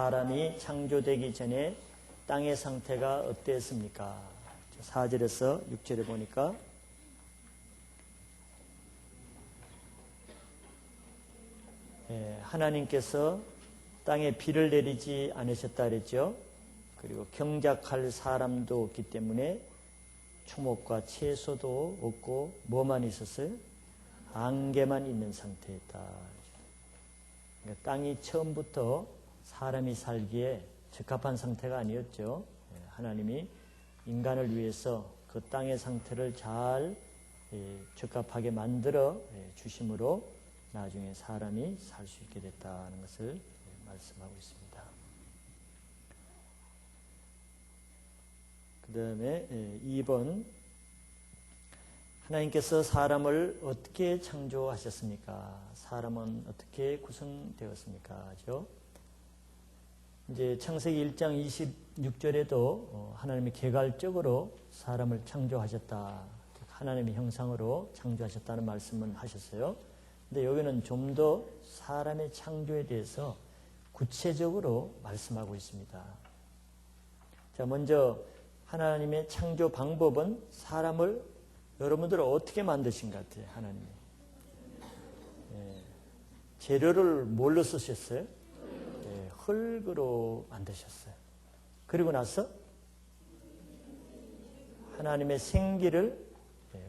사람이 창조되기 전에 땅의 상태가 어땠습니까? 4절에서 6절에 보니까 하나님께서 땅에 비를 내리지 않으셨다 그랬죠. 그리고 경작할 사람도 없기 때문에 초목과 채소도 없고 뭐만 있었어요? 안개만 있는 상태였다. 그러니까 땅이 처음부터 사람이 살기에 적합한 상태가 아니었죠. 하나님이 인간을 위해서 그 땅의 상태를 잘 적합하게 만들어 주심으로 나중에 사람이 살 수 있게 됐다는 것을 말씀하고 있습니다. 그 다음에 2번, 하나님께서 사람을 어떻게 창조하셨습니까? 사람은 어떻게 구성되었습니까? 죠? 이제 창세기 1장 26절에도 하나님이 개괄적으로 사람을 창조하셨다. 하나님의 형상으로 창조하셨다는 말씀은 하셨어요. 근데 여기는 좀 더 사람의 창조에 대해서 구체적으로 말씀하고 있습니다. 자, 먼저 하나님의 창조 방법은 사람을 여러분들은 어떻게 만드신 것 같아요? 하나님이 재료를 뭘로 쓰셨어요? 흙으로 만드셨어요. 그리고 나서 하나님의 생기를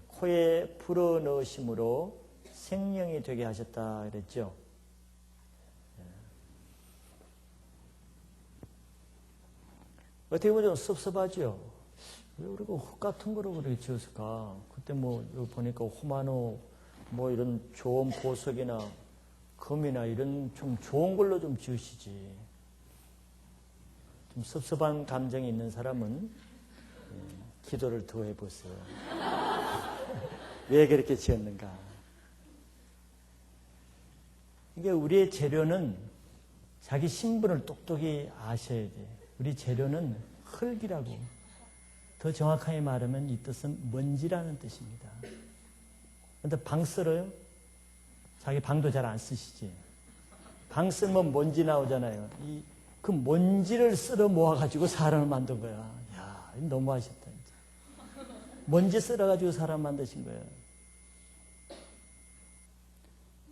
코에 불어넣으심으로 생명이 되게 하셨다 그랬죠. 어떻게 보면 좀 섭섭하죠. 왜 우리가 흙 같은 거로 그렇게 지었을까? 그때 여기 보니까 호마노 이런 좋은 보석이나 금이나 이런 좀 좋은 걸로 좀 지으시지. 좀 섭섭한 감정이 있는 사람은 기도를 더 해보세요. 왜 그렇게 지었는가? 이게 우리의 재료는 자기 신분을 똑똑히 아셔야 돼. 우리 재료는 흙이라고. 더 정확하게 말하면 이 뜻은 먼지라는 뜻입니다. 그런데 방 쓸어요? 자기 방도 잘 안 쓰시지. 방 쓰면 먼지 나오잖아요. 그 먼지를 쓸어 모아가지고 사람을 만든 거야. 야, 너무하셨다. 이제. 먼지 쓸어가지고 사람 만드신 거예요.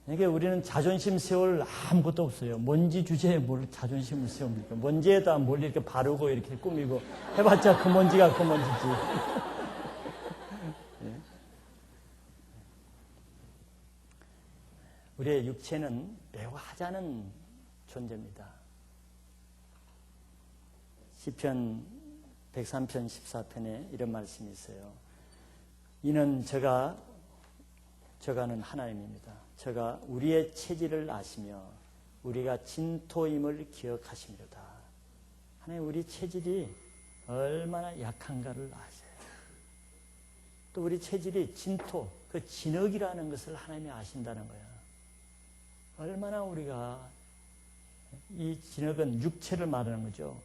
그러니까 우리는 자존심 세울 아무것도 없어요. 먼지 주제에 뭘 자존심을 세웁니까? 먼지에다 뭘 이렇게 바르고 이렇게 꾸미고 해봤자 그 먼지가 그 먼지지. 네. 우리의 육체는 매우 하찮은 존재입니다. 시편 103편 14편에 이런 말씀이 있어요. 이는 저가는 하나님입니다. 저가 우리의 체질을 아시며 우리가 진토임을 기억하십니다. 하나님 우리 체질이 얼마나 약한가를 아세요. 또 우리 체질이 진토, 그 진흙이라는 것을 하나님이 아신다는 거예요. 얼마나 우리가 이 진흙은 육체를 말하는 거죠.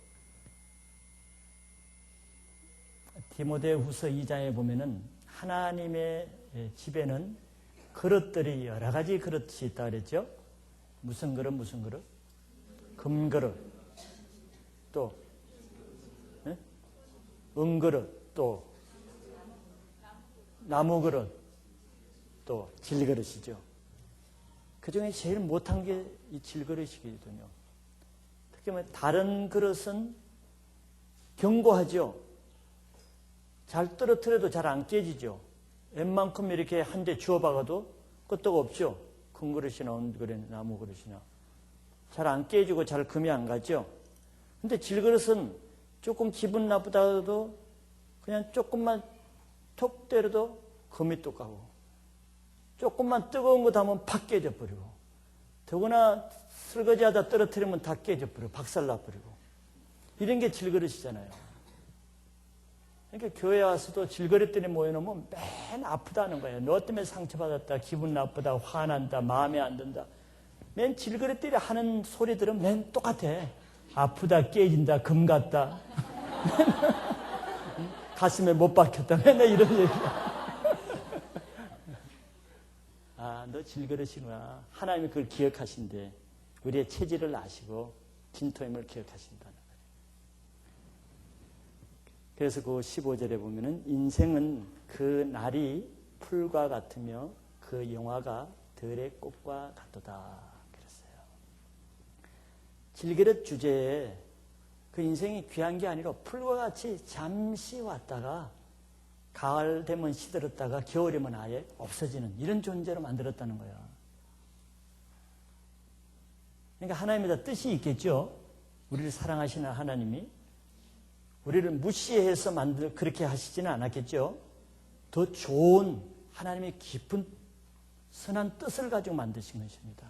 디모데후서 2장에 보면은 하나님의 집에는 그릇들이 여러 가지 그릇이 있다 그랬죠. 무슨 그릇? 금그릇, 또 은그릇, 또 나무그릇, 또 질그릇이죠. 그 중에 제일 못한 게 이 질그릇이거든요. 특히 다른 그릇은 견고하죠. 잘 떨어뜨려도 잘 안 깨지죠. 웬만큼 이렇게 한 대 주워박아도 끄떡 없죠. 큰 그릇이나 나무 그릇이나 잘 안 깨지고 잘 금이 안 가죠. 근데 질그릇은 조금 기분 나쁘다도 그냥 조금만 톡 때려도 금이 뚝 가고, 조금만 뜨거운 거 담으면 팍 깨져버리고, 더구나 설거지하다 떨어뜨리면 다 깨져버리고 박살나버리고, 이런 게 질그릇이잖아요. 그러니까 교회 와서도 질그릇들이 모여놓으면 맨 아프다는 거예요. 너 때문에 상처받았다, 기분 나쁘다, 화난다, 마음에 안 든다. 맨 질그릇들이 하는 소리들은 맨 똑같아. 아프다, 깨진다, 금 같다, 가슴에 못 박혔다, 맨날 이런 얘기야. 아, 너 질그릇이구나. 하나님이 그걸 기억하신대. 우리의 체질을 아시고 진토임을 기억하신다는 거예요. 그래서 그 15절에 보면은 인생은 그 날이 풀과 같으며 그 영화가 들의 꽃과 같도다 그랬어요. 질그릇 주제에 그 인생이 귀한 게 아니라 풀과 같이 잠시 왔다가 가을 되면 시들었다가 겨울이면 아예 없어지는 이런 존재로 만들었다는 거야. 그러니까 하나님의 다 뜻이 있겠죠. 우리를 사랑하시는 하나님이 우리를 무시해서 그렇게 하시지는 않았겠죠. 더 좋은 하나님의 깊은 선한 뜻을 가지고 만드신 것입니다.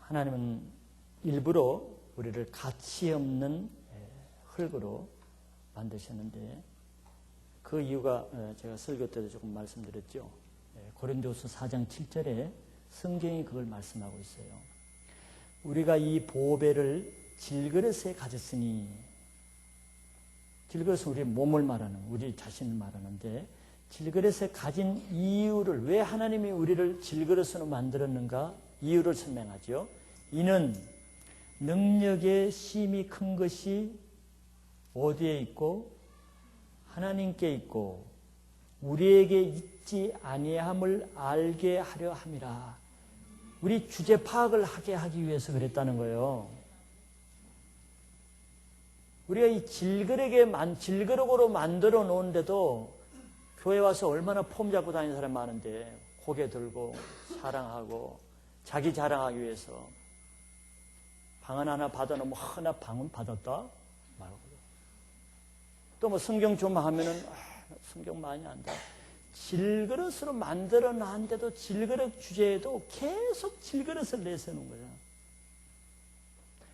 하나님은 일부러 우리를 가치 없는 흙으로 만드셨는데 그 이유가 제가 설교 때도 조금 말씀드렸죠. 고린도서 4장 7절에 성경이 그걸 말씀하고 있어요. 우리가 이 보배를 질그릇에 가졌으니, 질그릇은 우리 몸을 말하는, 우리 자신을 말하는데 질그릇에 가진 이유를, 왜 하나님이 우리를 질그릇으로 만들었는가 이유를 설명하죠. 이는 능력의 심이 큰 것이 어디에 있고 하나님께 있고 우리에게 있지 아니함을 알게 하려 함이라. 우리 주제 파악을 하게 하기 위해서 그랬다는 거예요. 우리가 이 질그릇으로 만들어 놓은데도 교회 와서 얼마나 폼 잡고 다니는 사람 많은데 고개 들고 사랑하고 자기 자랑하기 위해서 방언 하나 받아놓으면 하나 방언 받았다 말고 또 뭐 성경 좀 하면은 성경 많이 안다. 질그릇으로 만들어 놨는데도 질그릇 주제에도 계속 질그릇을 내세우는 거예요.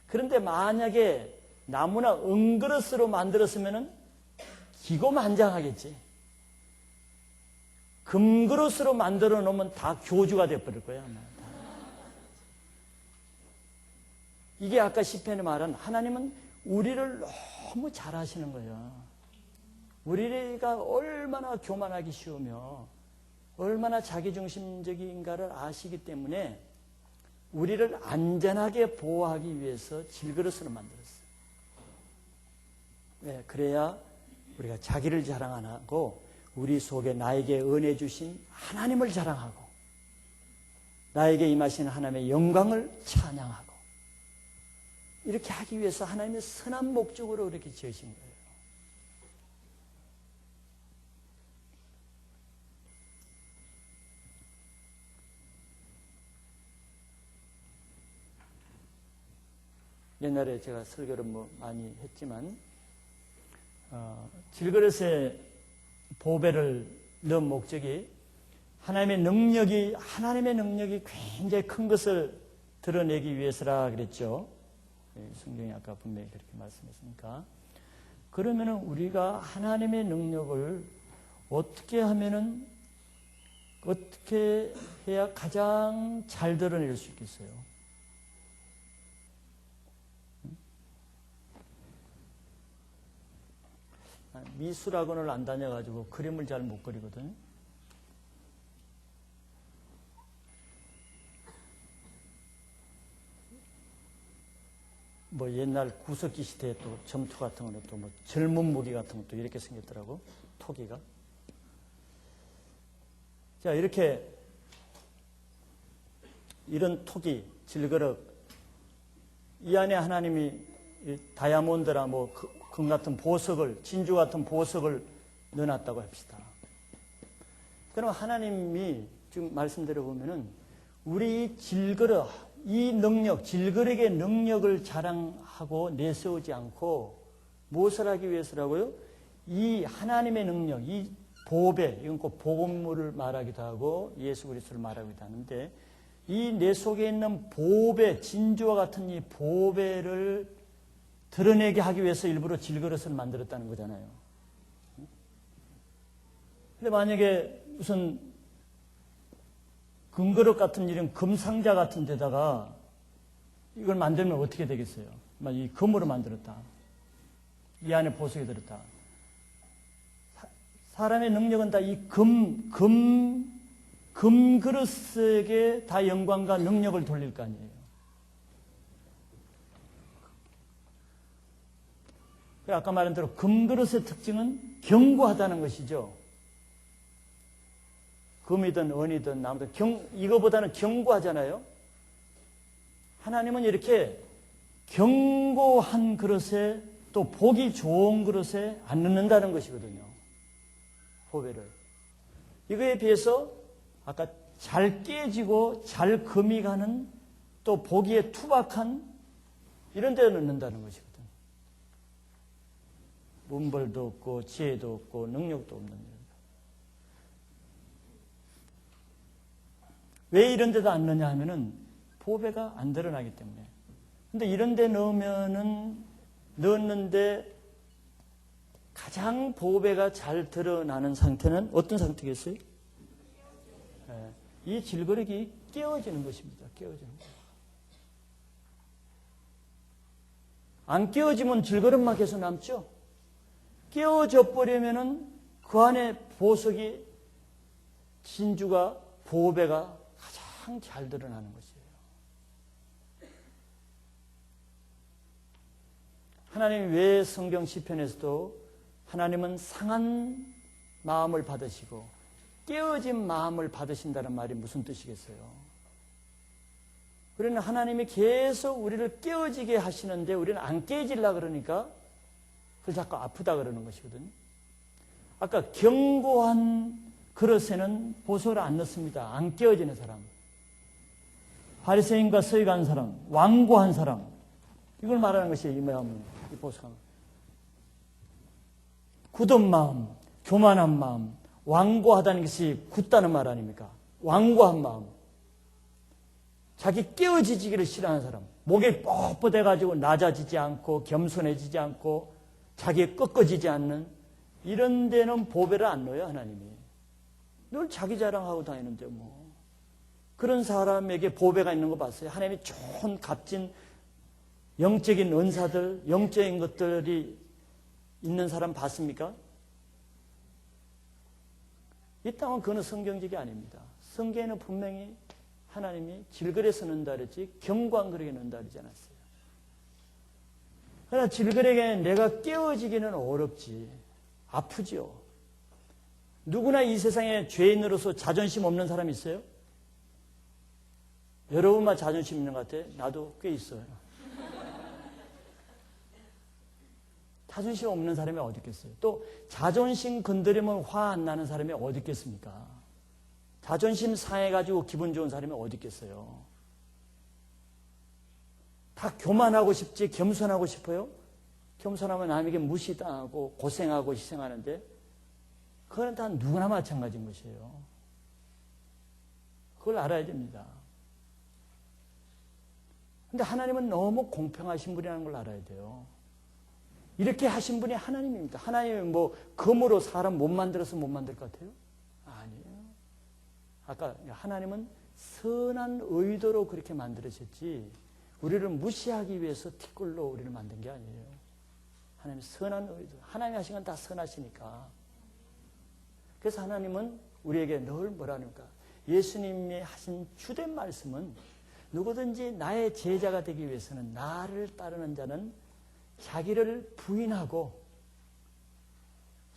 그런데 만약에 나무나 은그릇으로 만들었으면은 기고만장하겠지. 금그릇으로 만들어 놓으면 다 교주가 되어버릴 거야. 아마. 이게 아까 시편이 말한 하나님은 우리를 너무 잘 아시는 거예요. 우리가 얼마나 교만하기 쉬우며 얼마나 자기중심적인가를 아시기 때문에 우리를 안전하게 보호하기 위해서 질그릇으로 만들었어요. 네, 그래야 우리가 자기를 자랑 안 하고 우리 속에 나에게 은혜 주신 하나님을 자랑하고 나에게 임하신 하나님의 영광을 찬양하고 이렇게 하기 위해서 하나님의 선한 목적으로 이렇게 지으신 거예요. 옛날에 제가 설교를 많이 했지만 질그릇에 보배를 넣은 목적이 하나님의 능력이 굉장히 큰 것을 드러내기 위해서라 그랬죠. 성경이 아까 분명히 그렇게 말씀했으니까. 그러면은 우리가 하나님의 능력을 어떻게 해야 가장 잘 드러낼 수 있겠어요? 미술학원을 안 다녀가지고 그림을 잘 못 그리거든. 뭐 옛날 구석기 시대에 또 점토 같은 거는 또 뭐 젊은 무기 같은 것도 이렇게 생겼더라고. 토기가. 자, 이렇게 이런 토기, 질그릇 이 안에 하나님이 다이아몬드나 뭐 금 같은 보석을, 진주 같은 보석을 넣어놨다고 합시다. 그럼 하나님이 지금 말씀대로 보면은 우리 질그릇, 이 능력, 질그릇의 능력을 자랑하고 내세우지 않고 무엇을 하기 위해서라고요? 이 하나님의 능력, 이 보배, 이건 꼭 복음물을 말하기도 하고 예수 그리스도를 말하기도 하는데 이 내 속에 있는 보배, 진주와 같은 이 보배를 드러내게 하기 위해서 일부러 질그릇을 만들었다는 거잖아요. 근데 만약에 무슨 금그릇 같은 이런 금상자 같은 데다가 이걸 만들면 어떻게 되겠어요? 이 금으로 만들었다. 이 안에 보석이 들었다. 사람의 능력은 다 이 금 금그릇에게 다 영광과 능력을 돌릴 거 아니에요. 아까 말한 대로 금그릇의 특징은 견고하다는 것이죠. 금이든 은이든 나무든 이거보다는 견고하잖아요. 하나님은 이렇게 견고한 그릇에 또 보기 좋은 그릇에 안 넣는다는 것이거든요. 보배를. 이거에 비해서 아까 잘 깨지고 잘 금이 가는 또 보기에 투박한 이런 데 넣는다는 것이거든요. 문벌도 없고 지혜도 없고 능력도 없는 일. 왜 이런 데도 안 넣냐 하면은 보배가 안 드러나기 때문에. 근데 이런 데 넣었는데 가장 보배가 잘 드러나는 상태는 어떤 상태겠어요? 이 질그릇이 깨어지는 것입니다. 깨어지는 것. 안 깨어지면 질그릇만 계속 남죠? 깨어져 버리면은 그 안에 보석이, 진주가, 보배가 가장 잘 드러나는 것이에요. 하나님이 왜 성경 시편에서도 하나님은 상한 마음을 받으시고 깨어진 마음을 받으신다는 말이 무슨 뜻이겠어요? 우리는 하나님이 계속 우리를 깨어지게 하시는데 우리는 안 깨어지려고 그러니까 그걸 자꾸 아프다 그러는 것이거든요. 아까 견고한 그릇에는 보석을 안 넣습니다. 안 깨어지는 사람. 바리새인과 서기관 사람, 완고한 사람. 이걸 말하는 것이 이 마음, 이 보석. 굳은 마음, 교만한 마음, 완고하다는 것이 굳다는 말 아닙니까? 완고한 마음. 자기 깨어지기를 싫어하는 사람. 목이 뻣뻣해가지고 낮아지지 않고 겸손해지지 않고 자기에 꺾어지지 않는 이런 데는 보배를 안 넣어요, 하나님이. 늘 자기 자랑하고 다니는데 뭐. 그런 사람에게 보배가 있는 거 봤어요? 하나님이 좋은 값진 영적인 은사들, 영적인 것들이 있는 사람 봤습니까? 있다면 그거는 성경적이 아닙니다. 성경에는 분명히 하나님이 질그릇에 넣는다 그랬지 견고한 그릇에 넣는다 그러지 않았어요. 그러나 질그릇에 내가 깨어지기는 어렵지. 아프죠. 누구나 이 세상에 죄인으로서 자존심 없는 사람이 있어요? 여러분만 자존심 있는 것 같아요? 나도 꽤 있어요. 자존심 없는 사람이 어디 있겠어요? 또 자존심 건드리면 화 안 나는 사람이 어디 있겠습니까? 자존심 상해가지고 기분 좋은 사람이 어디 있겠어요? 다 교만하고 싶지 겸손하고 싶어요? 겸손하면 남에게 무시당하고 고생하고 희생하는데 그건 다 누구나 마찬가지인 것이에요. 그걸 알아야 됩니다. 근데 하나님은 너무 공평하신 분이라는 걸 알아야 돼요. 이렇게 하신 분이 하나님입니다. 하나님이 뭐 금으로 사람 못 만들어서 못 만들 것 같아요? 아니에요. 아까 하나님은 선한 의도로 그렇게 만들으셨지 우리를 무시하기 위해서 티끌로 우리를 만든 게 아니에요. 하나님 선한 의도. 하나님이 하신 건 다 선하시니까. 그래서 하나님은 우리에게 늘 뭐라니까 예수님이 하신 주된 말씀은 누구든지 나의 제자가 되기 위해서는 나를 따르는 자는 자기를 부인하고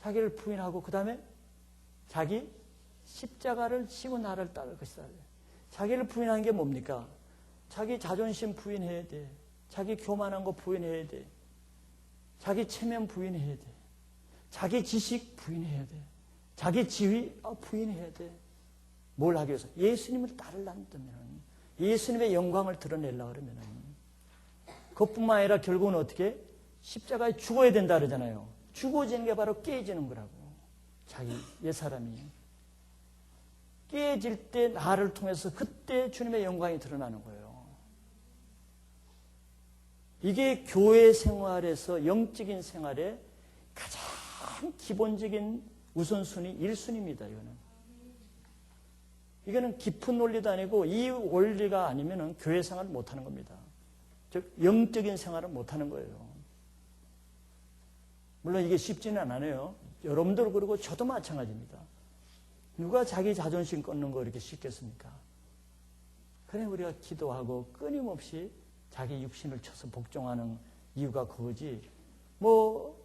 그 다음에 자기 십자가를 지고 나를 따를 것이다. 자기를 부인하는 게 뭡니까? 자기 자존심 부인해야 돼. 자기 교만한 거 부인해야 돼. 자기 체면 부인해야 돼. 자기 지식 부인해야 돼. 자기 지위 부인해야 돼. 뭘 하기 위해서? 예수님을 따르려면 예수님의 영광을 드러내려고 그러면 그것뿐만 아니라 결국은 어떻게? 십자가에 죽어야 된다 그러잖아요. 죽어지는 게 바로 깨지는 거라고. 자기 옛사람이. 깨질 때 나를 통해서 그때 주님의 영광이 드러나는 거예요. 이게 교회 생활에서 영적인 생활의 가장 기본적인 우선순위 1순위입니다. 이거는 깊은 논리도 아니고 이 원리가 아니면 교회 생활을 못하는 겁니다. 즉 영적인 생활을 못하는 거예요. 물론 이게 쉽지는 않아요. 여러분들 그리고 저도 마찬가지입니다. 누가 자기 자존심 꺾는 거 이렇게 쉽겠습니까? 그래 우리가 기도하고 끊임없이 자기 육신을 쳐서 복종하는 이유가 그거지. 뭐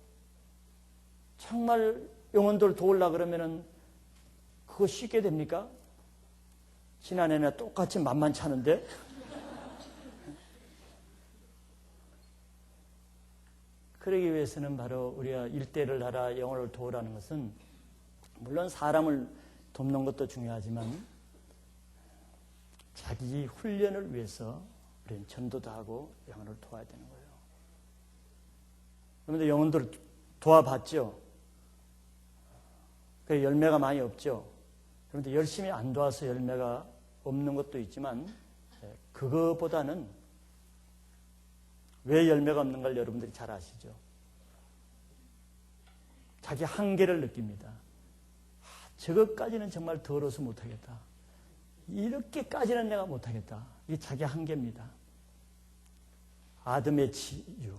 정말 영혼들 도우려고 그러면은 그거 쉽게 됩니까? 지난해나 똑같이 만만치 않은데. 그러기 위해서는 바로 우리가 일대를 하라 영혼을 도우라는 것은 물론 사람을 돕는 것도 중요하지만 자기 훈련을 위해서 우리는 전도도 하고 영혼을 도와야 되는 거예요. 그런데 영혼들을 도와봤죠. 그 열매가 많이 없죠. 그런데 열심히 안 도와서 열매가 없는 것도 있지만 그거보다는 왜 열매가 없는 걸 여러분들이 잘 아시죠? 자기 한계를 느낍니다. 저것까지는 정말 더러워서 못하겠다. 이렇게까지는 내가 못하겠다. 이게 자기 한계입니다. 아담의 치유.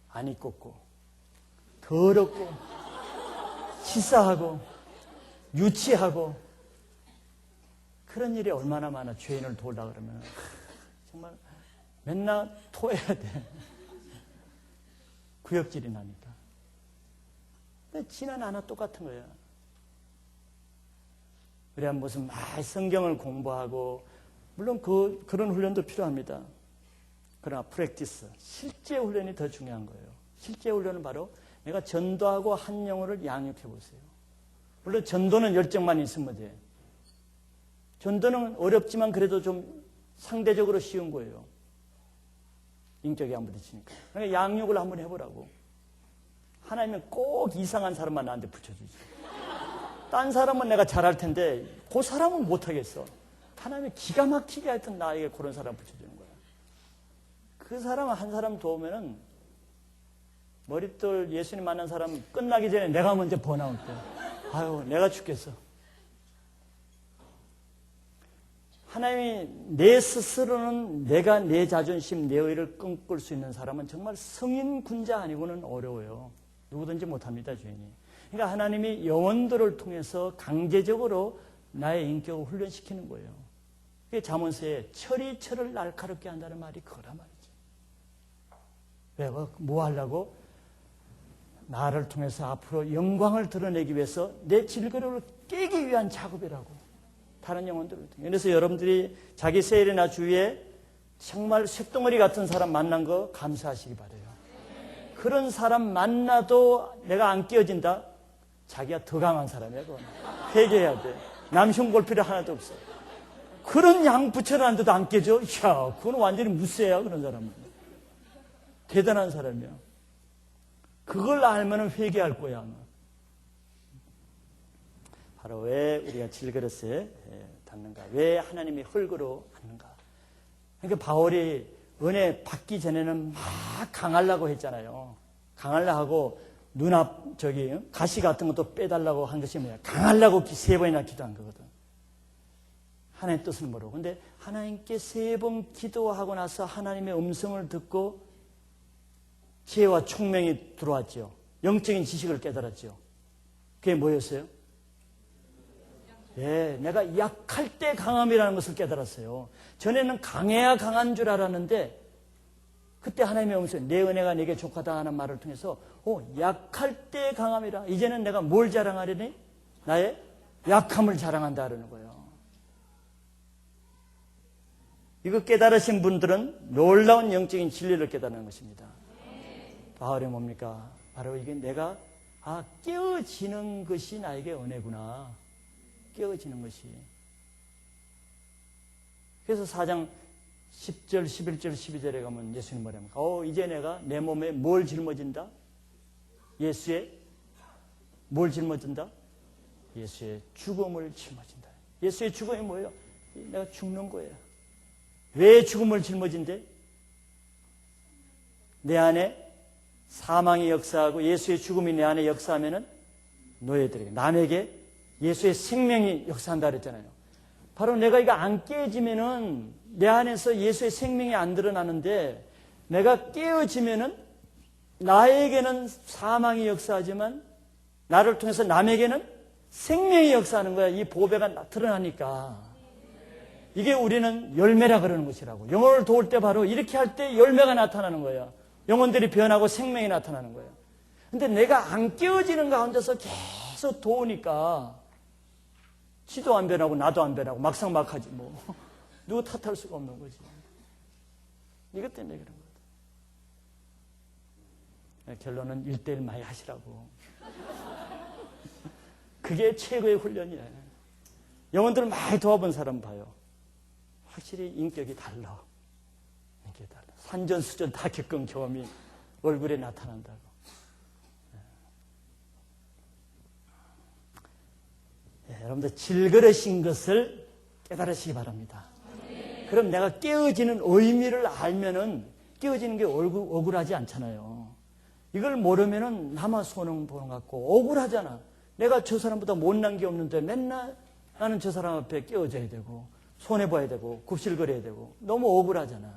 안 입고 더럽고 치사하고 유치하고 그런 일이 얼마나 많아. 죄인을 도우려고 그러면 정말 맨날 토해야 돼. 구역질이 나니까. 근데 지난 하나 똑같은 거예요. 그래야 무슨 성경을 공부하고 물론 그런 훈련도 필요합니다. 그러나 프랙티스, 실제 훈련이 더 중요한 거예요. 실제 훈련은 바로 내가 전도하고 한 영혼을 양육해 보세요. 물론 전도는 열정만 있으면 돼. 전도는 어렵지만 그래도 좀 상대적으로 쉬운 거예요. 인격이 안 부딪히니까. 그러니까 양육을 한번 해보라고. 하나님은 꼭 이상한 사람만 나한테 붙여주지. 딴 사람은 내가 잘할 텐데 그 사람은 못하겠어. 하나님이 기가 막히게 하여튼 나에게 그런 사람 붙여주는 거야. 그 사람 한 사람 도우면은 머릿돌 예수님 만난 사람 끝나기 전에 내가 먼저 번아올 때 아유 내가 죽겠어. 하나님이 내 스스로는 내가 내 자존심, 내 의를 끊을 수 있는 사람은 정말 성인 군자 아니고는 어려워요. 누구든지 못합니다, 주인이. 그러니까 하나님이 영혼들을 통해서 강제적으로 나의 인격을 훈련시키는 거예요. 그게 잠언서에 철이 철을 날카롭게 한다는 말이 그거란 말이지. 왜? 뭐 하려고? 나를 통해서 앞으로 영광을 드러내기 위해서 내 질그릇을 깨기 위한 작업이라고. 다른 영혼들을 통해. 그래서 여러분들이 자기 세일이나 주위에 정말 쇳덩어리 같은 사람 만난 거 감사하시기 바라요. 그런 사람 만나도 내가 안 깨어진다? 자기가 더 강한 사람이야. 그건. 회개해야 돼. 남흉 볼 필요 하나도 없어. 그런 양 붙여놨는데도 안 깨져? 이야, 그건 완전히 무쇠야, 그런 사람은. 대단한 사람이야. 그걸 알면 회개할 거야, 아마. 바로 왜 우리가 질그릇에 닿는가? 왜 하나님이 흙으로 하는가? 그러니까 바울이 은혜 받기 전에는 막 강하려고 했잖아요. 강하려고 하고 눈앞 가시 같은 것도 빼달라고 한 것이 뭐야? 강하려고 3번이나 기도한 거거든. 하나님의 뜻을 모르고. 근데 하나님께 3번 기도하고 나서 하나님의 음성을 듣고 지혜와 총명이 들어왔죠. 영적인 지식을 깨달았죠. 그게 뭐였어요? 예, 내가 약할 때 강함이라는 것을 깨달았어요. 전에는 강해야 강한 줄 알았는데 그때 하나님의 음성, 내 은혜가 내게 족하다 하는 말을 통해서 약할 때 강함이라. 이제는 내가 뭘 자랑하려니? 나의 약함을 자랑한다 하는 거예요. 이거 깨달으신 분들은 놀라운 영적인 진리를 깨달는 것입니다. 바울이 뭡니까? 바로 이게 내가 깨어지는 것이 나에게 은혜구나. 깨어지는 것이. 그래서 4장 10절, 11절, 12절에 가면 예수님 뭐랍니까? 이제 내가 내 몸에 뭘 짊어진다? 예수의 뭘 짊어진다? 예수의 죽음을 짊어진다. 예수의 죽음이 뭐예요? 내가 죽는 거예요. 왜 죽음을 짊어진대? 내 안에 사망이 역사하고 예수의 죽음이 내 안에 역사하면은 노예들에게, 남에게 예수의 생명이 역사한다 그랬잖아요. 바로 내가 이거 안 깨지면은 내 안에서 예수의 생명이 안 드러나는데 내가 깨어지면은 나에게는 사망이 역사하지만 나를 통해서 남에게는 생명이 역사하는 거야. 이 보배가 드러나니까. 이게 우리는 열매라 그러는 것이라고. 영혼을 도울 때 바로 이렇게 할 때 열매가 나타나는 거야. 영혼들이 변하고 생명이 나타나는 거야. 근데 내가 안 깨어지는 가운데서 계속 도우니까 지도 안 변하고 나도 안 변하고 막상 막하지 뭐. 누구 탓할 수가 없는 거지. 이것 때문에 그런 거다. 결론은 1:1 많이 하시라고. 그게 최고의 훈련이에요. 영혼들을 많이 도와본 사람 봐요. 확실히 인격이 달라. 인격이 달라. 산전수전 다 겪은 경험이 얼굴에 나타난다고. 여러분들 질그릇인 것을 깨달으시기 바랍니다. 그럼 내가 깨어지는 의미를 알면은 깨어지는 게 억울하지 않잖아요. 이걸 모르면은 나만 손흥 보는 것 같고 억울하잖아. 내가 저 사람보다 못난 게 없는데 맨날 나는 저 사람 앞에 깨어져야 되고 손해봐야 되고 굽실거려야 되고 너무 억울하잖아.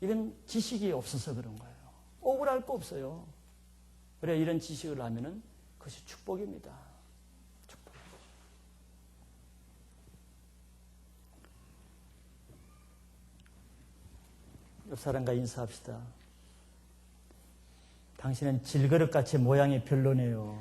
이건 지식이 없어서 그런 거예요. 억울할 거 없어요. 그래 이런 지식을 하면은 그것이 축복입니다. 축복. 옆 사람과 인사합시다. 당신은 질그릇같이 모양이 별로네요.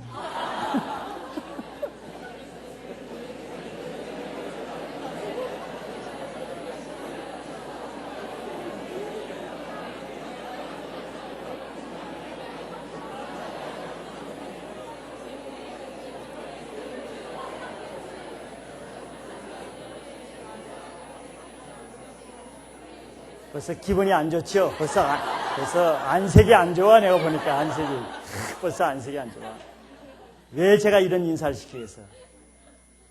벌써 기분이 안 좋죠? 벌써 안색이 안 좋아. 내가 보니까 안색이. 벌써 안색이 안 좋아. 왜 제가 이런 인사를 시키겠어?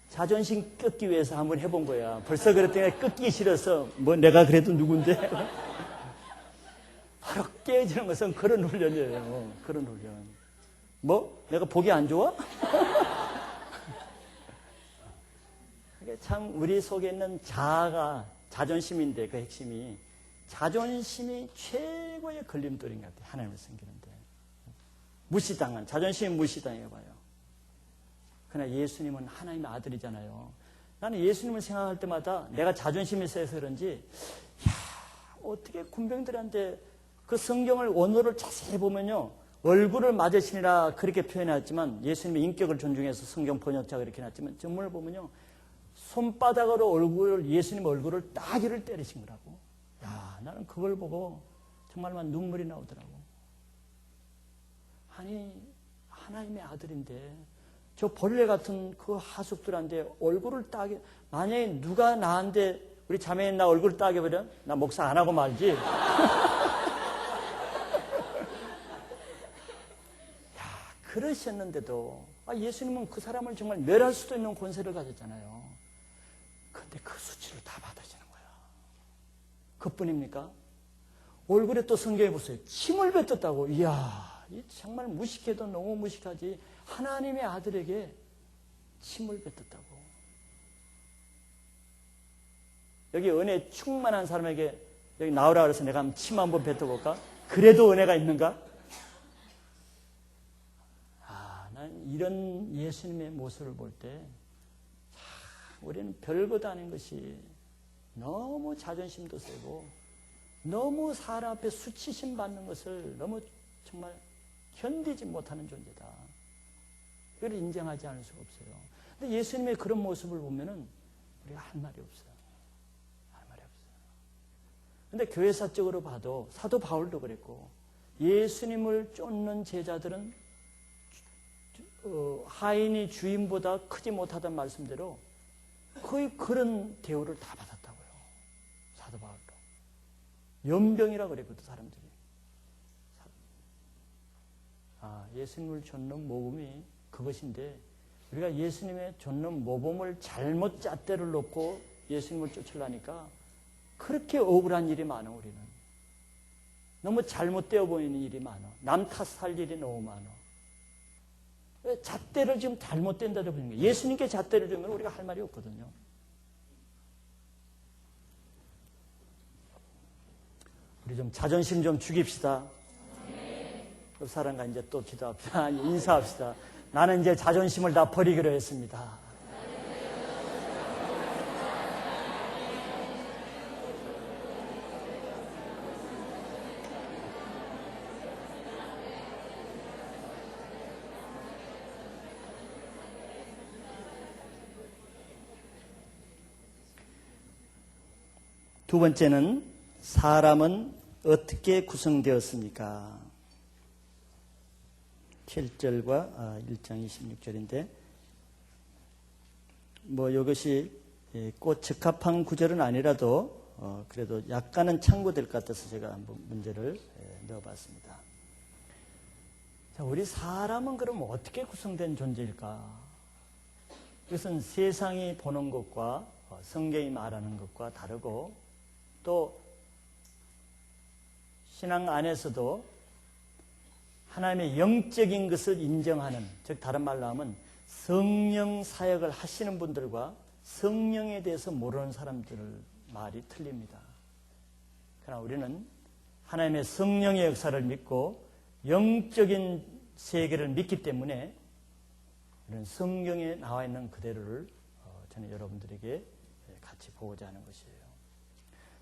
자존심 꺾기 위해서 한번 해본 거야. 벌써 그랬더니 꺾기 싫어서 뭐 내가 그래도 누군데? 바로 깨어지는 것은 그런 훈련이에요. 그런 훈련. 뭐? 내가 보기 안 좋아? 이게 참 우리 속에 있는 자아가 자존심인데 그 핵심이 자존심이 최고의 걸림돌인 것 같아요. 하나님을 섬기는데. 무시당한, 자존심이 무시당해봐요. 그러나 예수님은 하나님의 아들이잖아요. 나는 예수님을 생각할 때마다 내가 자존심이 세서 그런지, 어떻게 군병들한테 그 성경을 원어를 자세히 보면요. 얼굴을 맞으시니라 그렇게 표현했지만 예수님의 인격을 존중해서 성경 번역자가 이렇게 해놨지만 전문을 보면요. 손바닥으로 예수님 얼굴을 따귀를 때리신 거라고. 나는 그걸 보고 정말만 눈물이 나오더라고. 아니 하나님의 아들인데 저 벌레 같은 그 하숙들한테 얼굴을 따게, 만약에 누가 나한테 우리 자매인 나 얼굴을 따게 버려? 나 목사 안 하고 말지. 그러셨는데도 예수님은 그 사람을 정말 멸할 수도 있는 권세를 가졌잖아요. 그런데 그 수치를 다 받으시는 거예요. 그뿐입니까? 얼굴에 또 성경에 보세요. 침을 뱉었다고. 이야, 정말 무식해도 너무 무식하지. 하나님의 아들에게 침을 뱉었다고. 여기 은혜 충만한 사람에게 여기 나오라 그래서 내가 한번 침 한번 뱉어볼까? 그래도 은혜가 있는가? 난 이런 예수님의 모습을 볼 때 우리는 별것도 아닌 것이 너무 자존심도 세고 너무 사람 앞에 수치심 받는 것을 너무 정말 견디지 못하는 존재다. 그걸 인정하지 않을 수가 없어요. 근데 예수님의 그런 모습을 보면은 우리가 할 말이 없어요. 할 말이 없어요. 근데 교회사적으로 봐도 사도 바울도 그랬고 예수님을 쫓는 제자들은 하인이 주인보다 크지 못하다는 말씀대로 거의 그런 대우를 다 받았다고요. 사도 바울도. 연병이라 그랬거든 사람들이. 예수님을 쫓는 모범이 그것인데 우리가 예수님의 쫓는 모범을 잘못 잣대를 놓고 예수님을 쫓으려니까 그렇게 억울한 일이 많아. 우리는 너무 잘못되어 보이는 일이 많아. 남 탓할 일이 너무 많아. 잣대를 지금 잘못된다고 보는 거예요. 예수님께 잣대를 주면 우리가 할 말이 없거든요. 우리 좀 자존심 좀 죽입시다. 옆 사람과 이제 또 기도합시다. 인사합시다. 나는 이제 자존심을 다 버리기로 했습니다. 두 번째는 사람은 어떻게 구성되었습니까? 7절과 1장 26절인데 뭐 이것이 꼭 적합한 구절은 아니라도 그래도 약간은 참고될 것 같아서 제가 한번 문제를 넣어봤습니다. 자, 우리 사람은 그럼 어떻게 구성된 존재일까? 이것은 세상이 보는 것과 성경이 말하는 것과 다르고 또 신앙 안에서도 하나님의 영적인 것을 인정하는, 즉 다른 말로 하면 성령 사역을 하시는 분들과 성령에 대해서 모르는 사람들 말이 틀립니다. 그러나 우리는 하나님의 성령의 역사를 믿고 영적인 세계를 믿기 때문에 이런 성경에 나와 있는 그대로를 저는 여러분들에게 같이 보고자 하는 것이에요.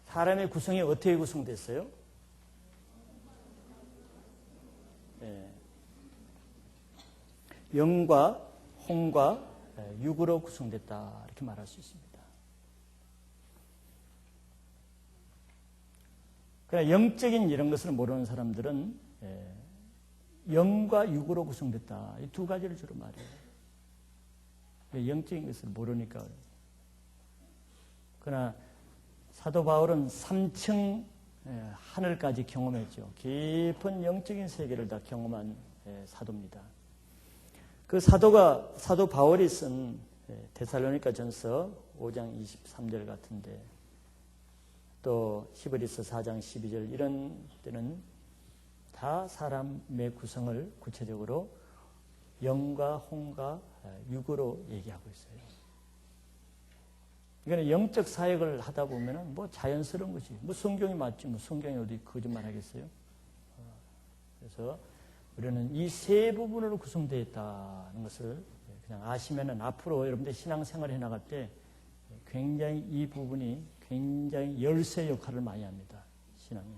사람의 구성이 어떻게 구성됐어요? 영과 혼과 육으로 구성됐다 이렇게 말할 수 있습니다. 그러나 영적인 이런 것을 모르는 사람들은 영과 육으로 구성됐다 이 두 가지를 주로 말해요. 영적인 것을 모르니까. 그러나 사도 바울은 3층 하늘까지 경험했죠. 깊은 영적인 세계를 다 경험한 사도입니다. 그 사도 바울이 쓴 데살로니가 전서 5장 23절 같은데 또 히브리서 4장 12절 이런 때는 다 사람의 구성을 구체적으로 영과 혼과 육으로 얘기하고 있어요. 이거는 영적 사역을 하다 보면은 뭐 자연스러운 것이, 뭐 성경이 맞지, 뭐 성경이 어디 거짓말 하겠어요? 그래서 우리는 이 세 부분으로 구성되어 있다는 것을 그냥 아시면은 앞으로 여러분들 신앙생활 해 나갈 때 굉장히 이 부분이 굉장히 열쇠 역할을 많이 합니다. 신앙에.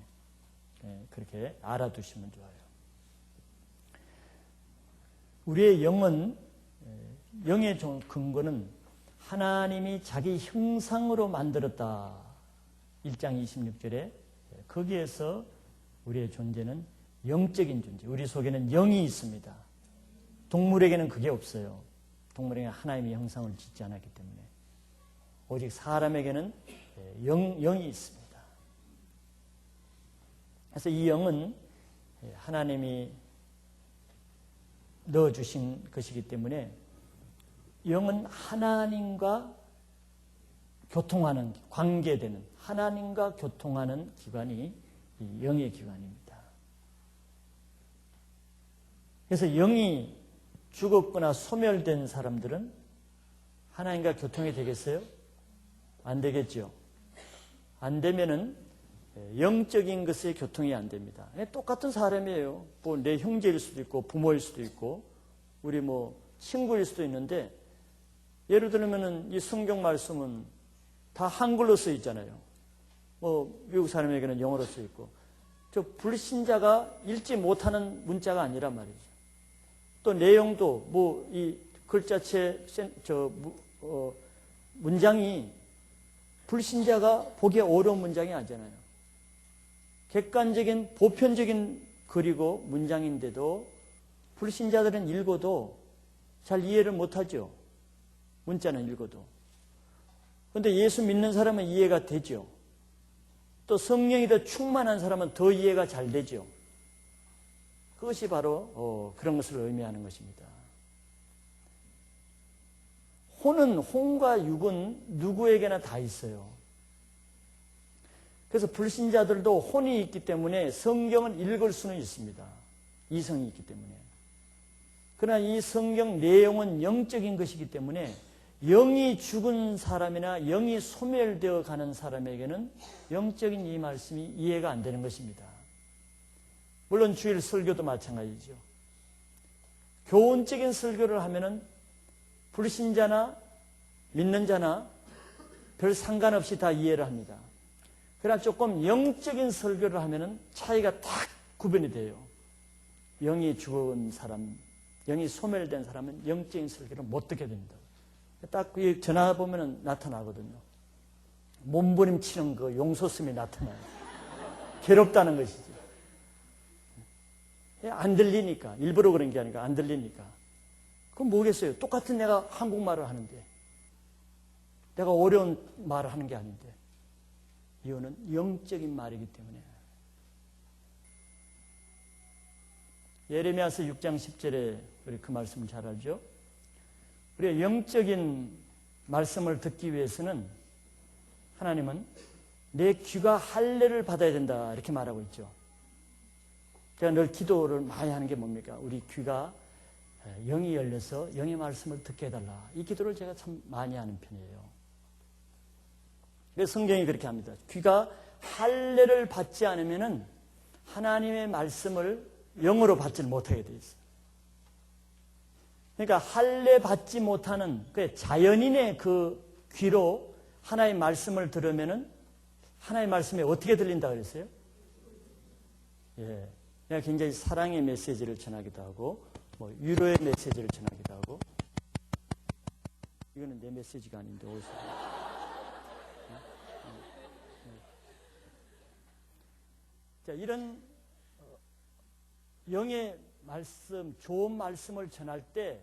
그렇게 알아두시면 좋아요. 우리의 영은, 영의 근거는 하나님이 자기 형상으로 만들었다. 1장 26절에 거기에서 우리의 존재는 영적인 존재. 우리 속에는 영이 있습니다. 동물에게는 그게 없어요. 동물에게는 하나님의 형상을 짓지 않았기 때문에. 오직 사람에게는 영이 있습니다. 그래서 이 영은 하나님이 넣어주신 것이기 때문에 영은 하나님과 교통하는, 관계되는, 하나님과 교통하는 기관이 이 영의 기관입니다. 그래서 영이 죽었거나 소멸된 사람들은 하나님과 교통이 되겠어요? 안 되겠죠. 안 되면은 영적인 것에 교통이 안 됩니다. 똑같은 사람이에요. 뭐 내 형제일 수도 있고 부모일 수도 있고 우리 뭐 친구일 수도 있는데 예를 들면은 이 성경 말씀은 다 한글로 써 있잖아요. 뭐 미국 사람에게는 영어로 써 있고 저 불신자가 읽지 못하는 문자가 아니란 말이죠. 또 내용도 뭐 이 글자체 문장이 불신자가 보기에 어려운 문장이 아니잖아요. 객관적인 보편적인 글이고 문장인데도 불신자들은 읽어도 잘 이해를 못하죠. 문자는 읽어도. 그런데 예수 믿는 사람은 이해가 되죠. 또 성령이 더 충만한 사람은 더 이해가 잘 되죠. 그것이 바로 그런 것을 의미하는 것입니다. 혼과 육은 누구에게나 다 있어요. 그래서 불신자들도 혼이 있기 때문에 성경을 읽을 수는 있습니다. 이성이 있기 때문에. 그러나 이 성경 내용은 영적인 것이기 때문에 영이 죽은 사람이나 영이 소멸되어 가는 사람에게는 영적인 이 말씀이 이해가 안 되는 것입니다. 물론 주일 설교도 마찬가지죠. 교훈적인 설교를 하면은 불신자나 믿는 자나 별 상관없이 다 이해를 합니다. 그러나 조금 영적인 설교를 하면은 차이가 딱 구분이 돼요. 영이 죽은 사람, 영이 소멸된 사람은 영적인 설교를 못 듣게 됩니다. 딱 전화 보면은 나타나거든요. 몸부림치는 그 용솟음이 나타나요. 괴롭다는 것이지. 안 들리니까. 일부러 그런 게 아니라 안 들리니까. 그럼 뭐겠어요? 똑같은 내가 한국말을 하는데 내가 어려운 말을 하는 게 아닌데 이유는 영적인 말이기 때문에. 예레미야서 6장 10절에 우리 그 말씀을 잘 알죠? 우리가 영적인 말씀을 듣기 위해서는 하나님은 내 귀가 할례를 받아야 된다 이렇게 말하고 있죠. 제가 늘 기도를 많이 하는 게 뭡니까? 우리 귀가 영이 열려서 영의 말씀을 듣게 해달라. 이 기도를 제가 참 많이 하는 편이에요. 그래서 성경이 그렇게 합니다. 귀가 할례를 받지 않으면은 하나님의 말씀을 영으로 받지를 못하게 돼 있어요. 그러니까 할례 받지 못하는 그 자연인의 그 귀로 하나님의 말씀을 들으면은 하나님의 말씀이 어떻게 들린다 그랬어요? 예. 내가 굉장히 사랑의 메시지를 전하기도 하고, 위로의 메시지를 전하기도 하고, 이거는 내 메시지가 아닌데, 어디서. 자, 이런, 영의 말씀, 좋은 말씀을 전할 때,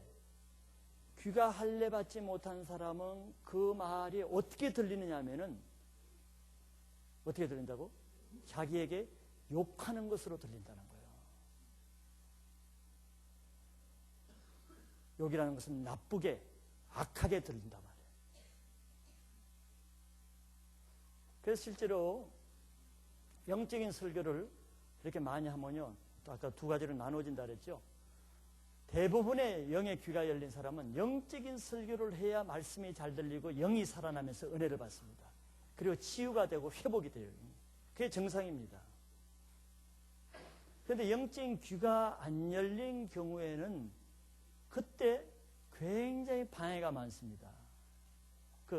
귀가 할례 받지 못한 사람은 그 말이 어떻게 들리느냐 하면은, 어떻게 들린다고? 자기에게 욕하는 것으로 들린다는 거예요. 욕이라는 것은 나쁘게, 악하게 들린단 말이에요. 그래서 실제로 영적인 설교를 이렇게 많이 하면요, 또 아까 두 가지로 나눠진다 그랬죠. 대부분의 영의 귀가 열린 사람은 영적인 설교를 해야 말씀이 잘 들리고 영이 살아나면서 은혜를 받습니다. 그리고 치유가 되고 회복이 돼요. 그게 정상입니다. 그런데 영적인 귀가 안 열린 경우에는 그때 굉장히 방해가 많습니다.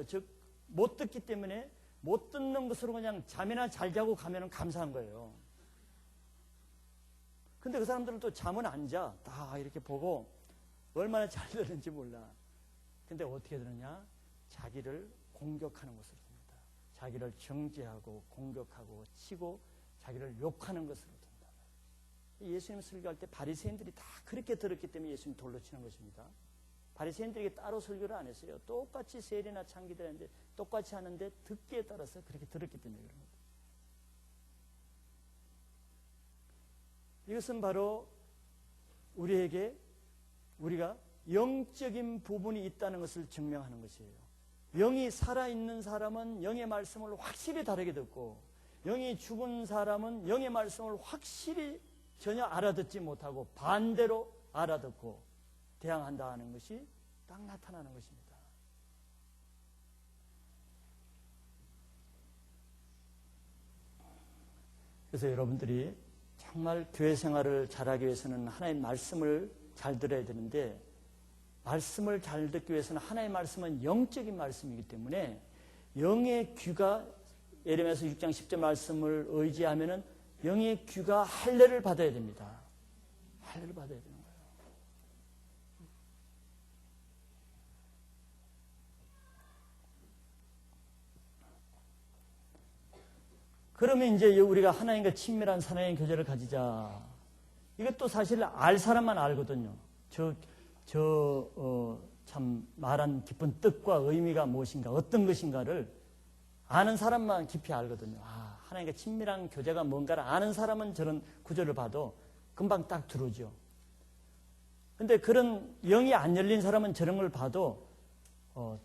즉, 못 듣기 때문에 못 듣는 것으로 그냥 잠이나 잘 자고 가면 감사한 거예요. 근데 그 사람들은 또 잠은 안 자. 다 이렇게 보고 얼마나 잘 들는지 몰라. 근데 어떻게 들으냐? 자기를 공격하는 것으로 듭니다. 자기를 정죄하고 공격하고 치고 자기를 욕하는 것으로 듭니다. 예수님 설교할 때 바리새인들이 다 그렇게 들었기 때문에 예수님 돌로 치는 것입니다. 바리새인들에게 따로 설교를 안 했어요. 똑같이 세례나 창기들 했는데 똑같이 하는데 듣기에 따라서 그렇게 들었기 때문에 그런 겁니다. 이것은 바로 우리가 영적인 부분이 있다는 것을 증명하는 것이에요. 영이 살아있는 사람은 영의 말씀을 확실히 다르게 듣고, 영이 죽은 사람은 영의 말씀을 확실히 전혀 알아듣지 못하고 반대로 알아듣고 대항한다 하는 것이 딱 나타나는 것입니다. 그래서 여러분들이 정말 교회 생활을 잘하기 위해서는 하나님의 말씀을 잘 들어야 되는데, 말씀을 잘 듣기 위해서는 하나님의 말씀은 영적인 말씀이기 때문에 영의 귀가, 예레미야서 6장 10절 말씀을 의지하면은 영의 귀가 할례를 받아야 됩니다. 할례를 받아야 되는 거예요. 그러면 이제 우리가 하나님과 친밀한 사랑의 교제를 가지자. 이것도 사실 알 사람만 알거든요. 참 말한 깊은 뜻과 의미가 무엇인가, 어떤 것인가를 아는 사람만 깊이 알거든요. 하나님과 친밀한 교제가 뭔가를 아는 사람은 저런 구절을 봐도 금방 딱 들어오죠. 근데 그런 영이 안 열린 사람은 저런 걸 봐도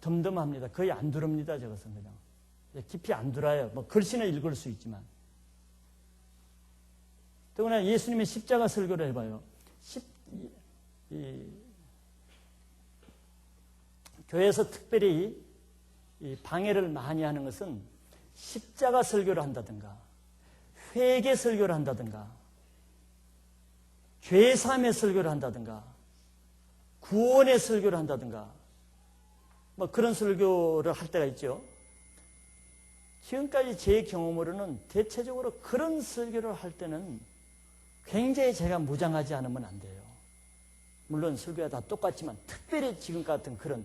덤덤합니다. 거의 안 들어옵니다. 저것은 그냥. 깊이 안 들어요. 글씨는 읽을 수 있지만. 더구나 예수님의 십자가 설교를 해봐요. 교회에서 특별히 방해를 많이 하는 것은 십자가 설교를 한다든가, 회개 설교를 한다든가, 죄사함의 설교를 한다든가, 구원의 설교를 한다든가 뭐 그런 설교를 할 때가 있죠. 지금까지 제 경험으로는 대체적으로 그런 설교를 할 때는 굉장히 제가 무장하지 않으면 안 돼요. 물론 설교가 다 똑같지만 특별히 지금 같은 그런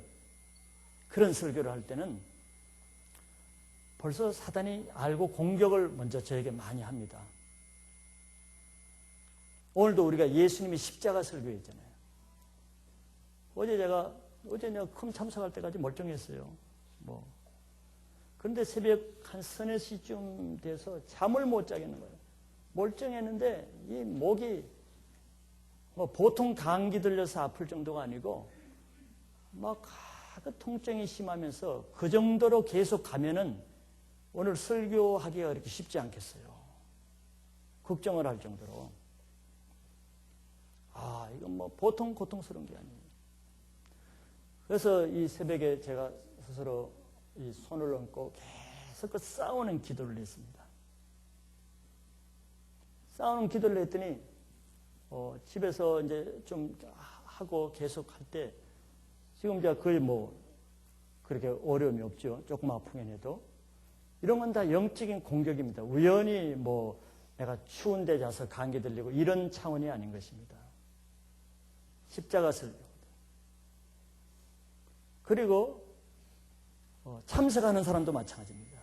설교를 할 때는 벌써 사단이 알고 공격을 먼저 저에게 많이 합니다. 오늘도 우리가 예수님이 십자가 설교했잖아요. 어제 내가 컴 참석할 때까지 멀쩡했어요. 그런데 새벽 한 3, 4시쯤 돼서 잠을 못 자겠는 거예요. 멀쩡했는데 이 목이 보통 감기 들려서 아플 정도가 아니고 막 통증이 심하면서 그 정도로 계속 가면은 오늘 설교하기가 그렇게 쉽지 않겠어요. 걱정을 할 정도로. 이건 보통 고통스러운 게 아니에요. 그래서 이 새벽에 제가 스스로 이 손을 얹고 계속 그 싸우는 기도를 했습니다. 싸우는 기도를 했더니 집에서 이제 좀 하고 계속 할 때 지금 이제 거의 그렇게 어려움이 없죠. 조금 아프긴 해도. 이런 건 다 영적인 공격입니다. 우연히 내가 추운 데 자서 감기 들리고 이런 차원이 아닌 것입니다. 십자가 설교. 그리고 참석하는 사람도 마찬가지입니다.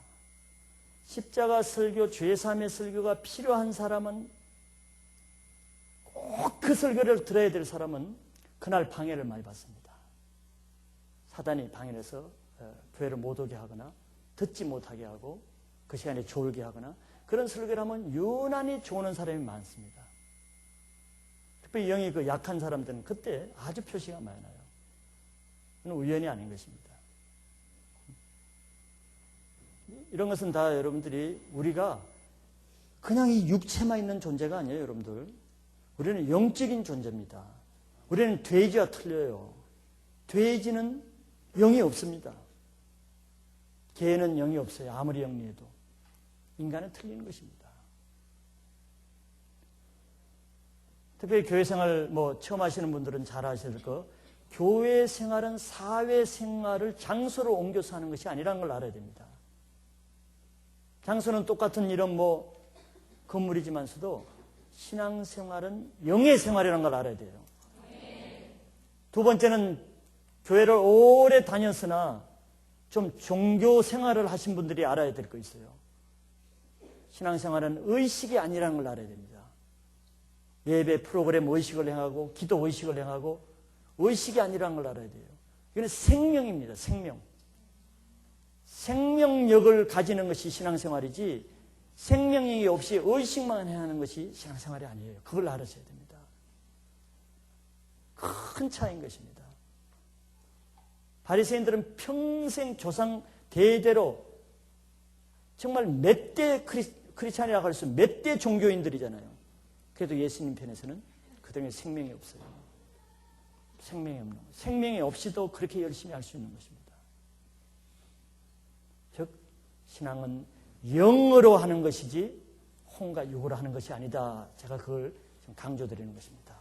십자가 설교, 죄사함의 설교가 필요한 사람은 꼭 그 설교를 들어야 될 사람은 그날 방해를 많이 받습니다. 사단이 방해해서 교회를 못 오게 하거나 듣지 못하게 하고 그 시간에 졸게 하거나 그런 설교를 하면 유난히 좋은 사람이 많습니다. 특별히 영이 약한 사람들은 그때 아주 표시가 많이 나요. 그건 우연이 아닌 것입니다. 이런 것은 다 여러분들이 우리가 그냥 이 육체만 있는 존재가 아니에요, 여러분들. 우리는 영적인 존재입니다. 우리는 돼지와 틀려요. 돼지는 영이 없습니다. 개는 영이 없어요. 아무리 영리해도. 인간은 틀린 것입니다. 특별히 교회 생활 처음 하시는 분들은 잘 아실 거. 교회 생활은 사회 생활을 장소로 옮겨서 하는 것이 아니라는 걸 알아야 됩니다. 장소는 똑같은 이런 건물이지만서도 신앙생활은 영의 생활이라는 걸 알아야 돼요. 두 번째는 교회를 오래 다녔으나 좀 종교 생활을 하신 분들이 알아야 될 거 있어요. 신앙생활은 의식이 아니라는 걸 알아야 됩니다. 예배 프로그램 의식을 행하고 기도 의식을 행하고 의식이 아니라는 걸 알아야 돼요. 이건 생명입니다. 생명력을 가지는 것이 신앙생활이지 생명력이 없이 의식만 해야 하는 것이 신앙생활이 아니에요. 그걸 알아셔야 됩니다. 큰 차이인 것입니다. 바리새인들은 평생 조상 대대로 정말 몇 대 크리스찬이라고 할 수 있는 몇 대 종교인들이잖아요. 그래도 예수님 편에서는 그들에게 생명이 없어요. 생명이 없이도 그렇게 열심히 할 수 있는 것입니다. 즉 신앙은 영으로 하는 것이지 혼과 육으로 하는 것이 아니다. 제가 그걸 좀 강조드리는 것입니다.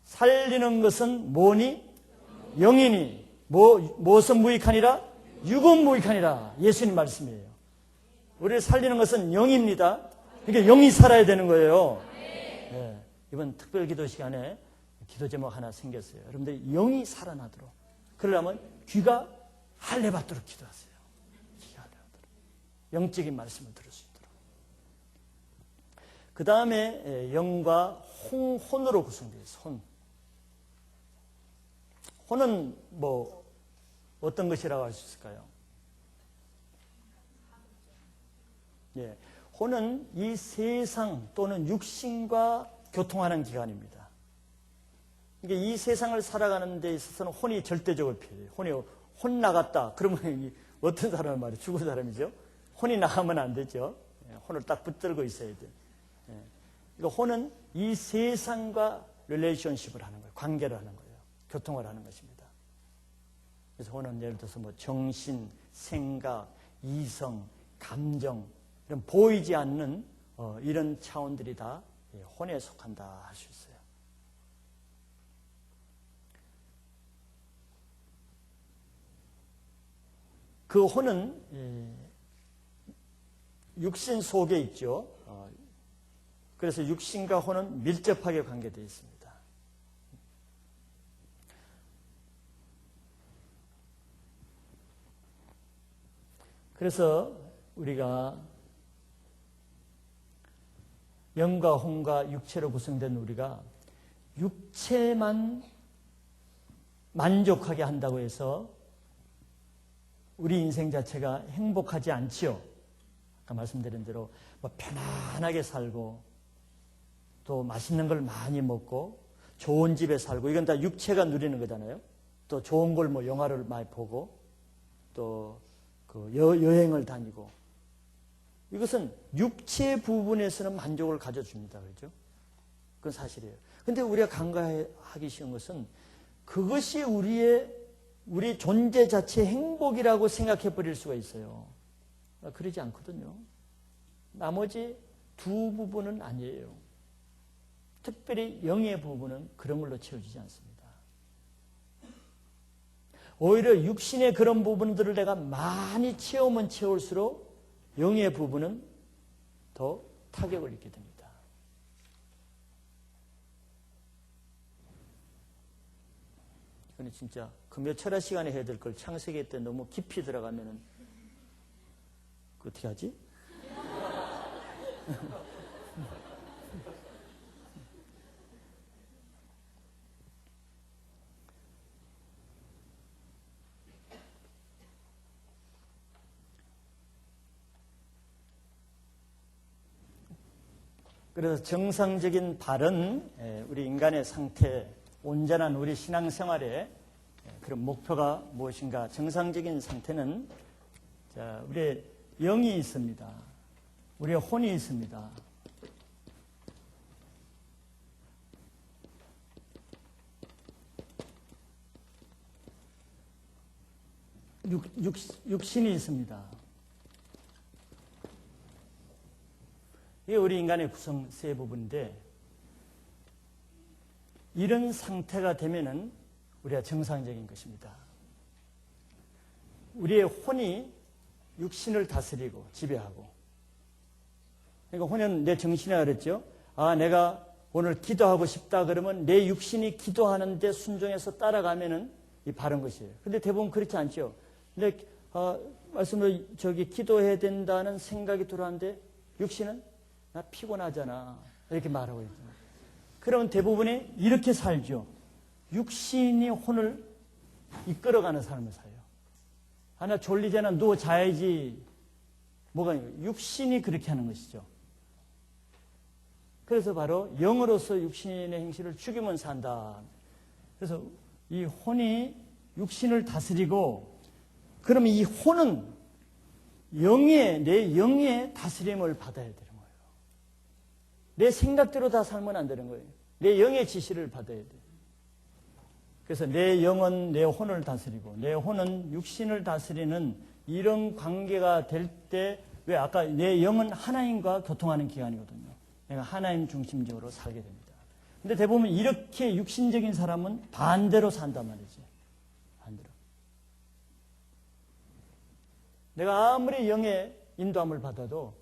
살리는 것은 뭐니? 영이니. 무엇은 무익하니라? 육은 무익하니라. 예수님 말씀이에요. 우리를 살리는 것은 영입니다. 그러니까 영이 살아야 되는 거예요. 네. 이번 특별 기도 시간에 기도 제목 하나 생겼어요. 여러분들 영이 살아나도록. 그러려면 귀가 할례받도록 기도하세요. 귀가 할례받도록. 영적인 말씀을 들을 수 있도록. 그 다음에 영과 혼으로 구성되어 있어요. 혼은 어떤 것이라고 할 수 있을까요? 예, 혼은 이 세상 또는 육신과 교통하는 기관입니다. 그러니까 이 세상을 살아가는 데 있어서는 혼이 절대적으로 필요해요. 혼 나갔다. 그러면 어떤 사람을 말이에요? 죽은 사람이죠. 혼이 나가면 안 되죠. 혼을 딱 붙들고 있어야 돼요. 그러니까 혼은 이 세상과 릴레이션십을 하는 거예요. 관계를 하는 거예요. 교통을 하는 것입니다. 그래서 혼은 예를 들어서 정신, 생각, 이성, 감정 이런 보이지 않는 이런 차원들이 다 혼에 속한다 할 수 있어요. 그 혼은 육신 속에 있죠. 그래서 육신과 혼은 밀접하게 관계되어 있습니다. 그래서 우리가 영과 혼과 육체로 구성된 우리가 육체만 만족하게 한다고 해서 우리 인생 자체가 행복하지 않지요. 아까 말씀드린 대로 뭐 편안하게 살고 또 맛있는 걸 많이 먹고 좋은 집에 살고 이건 다 육체가 누리는 거잖아요. 또 좋은 걸 뭐 영화를 많이 보고 또 그 여행을 다니고 이것은 육체 부분에서는 만족을 가져줍니다. 그렇죠? 그건 사실이에요. 근데 우리가 간과하기 쉬운 것은 그것이 우리 존재 자체의 행복이라고 생각해 버릴 수가 있어요. 그러지 않거든요. 나머지 두 부분은 아니에요. 특별히 영의 부분은 그런 걸로 채워지지 않습니다. 오히려 육신의 그런 부분들을 내가 많이 채우면 채울수록 영의 부분은 더 타격을 입게 됩니다. 이거는 진짜 금요 철야 시간에 해야 될 걸 창세기 때 너무 깊이 들어가면은 어떻게 하지? 그래서 정상적인 바른 우리 인간의 상태, 온전한 우리 신앙생활의 그런 목표가 무엇인가? 정상적인 상태는 우리의 영이 있습니다. 우리의 혼이 있습니다. 육신이 있습니다. 이게 우리 인간의 구성 세 부분인데 이런 상태가 되면은 우리가 정상적인 것입니다. 우리의 혼이 육신을 다스리고 지배하고 그러니까 혼은 내 정신이라 그랬죠. 내가 오늘 기도하고 싶다 그러면 내 육신이 기도하는데 순종해서 따라가면은 이 바른 것이에요. 근데 대부분 그렇지 않죠. 근데 말씀으로 기도해야 된다는 생각이 들어왔는데 육신은 나 피곤하잖아 이렇게 말하고 있죠. 그러면 대부분이 이렇게 살죠. 육신이 혼을 이끌어가는 삶을 살아요. 나 졸리잖아 누워 자야지. 뭐가 육신이 그렇게 하는 것이죠. 그래서 바로 영으로서 육신의 행실을 죽이면 산다. 그래서 이 혼이 육신을 다스리고 그러면 이 혼은 내 영의 다스림을 받아야 되는 거예요. 내 생각대로 다 살면 안 되는 거예요. 내 영의 지시를 받아야 돼요. 그래서 내 영은 내 혼을 다스리고 내 혼은 육신을 다스리는 이런 관계가 될 때 왜 아까 내 영은 하나님과 교통하는 기관이거든요. 내가 하나님 중심적으로 살게 됩니다. 근데 대부분 이렇게 육신적인 사람은 반대로 산단 말이지. 반대로. 내가 아무리 영의 인도함을 받아도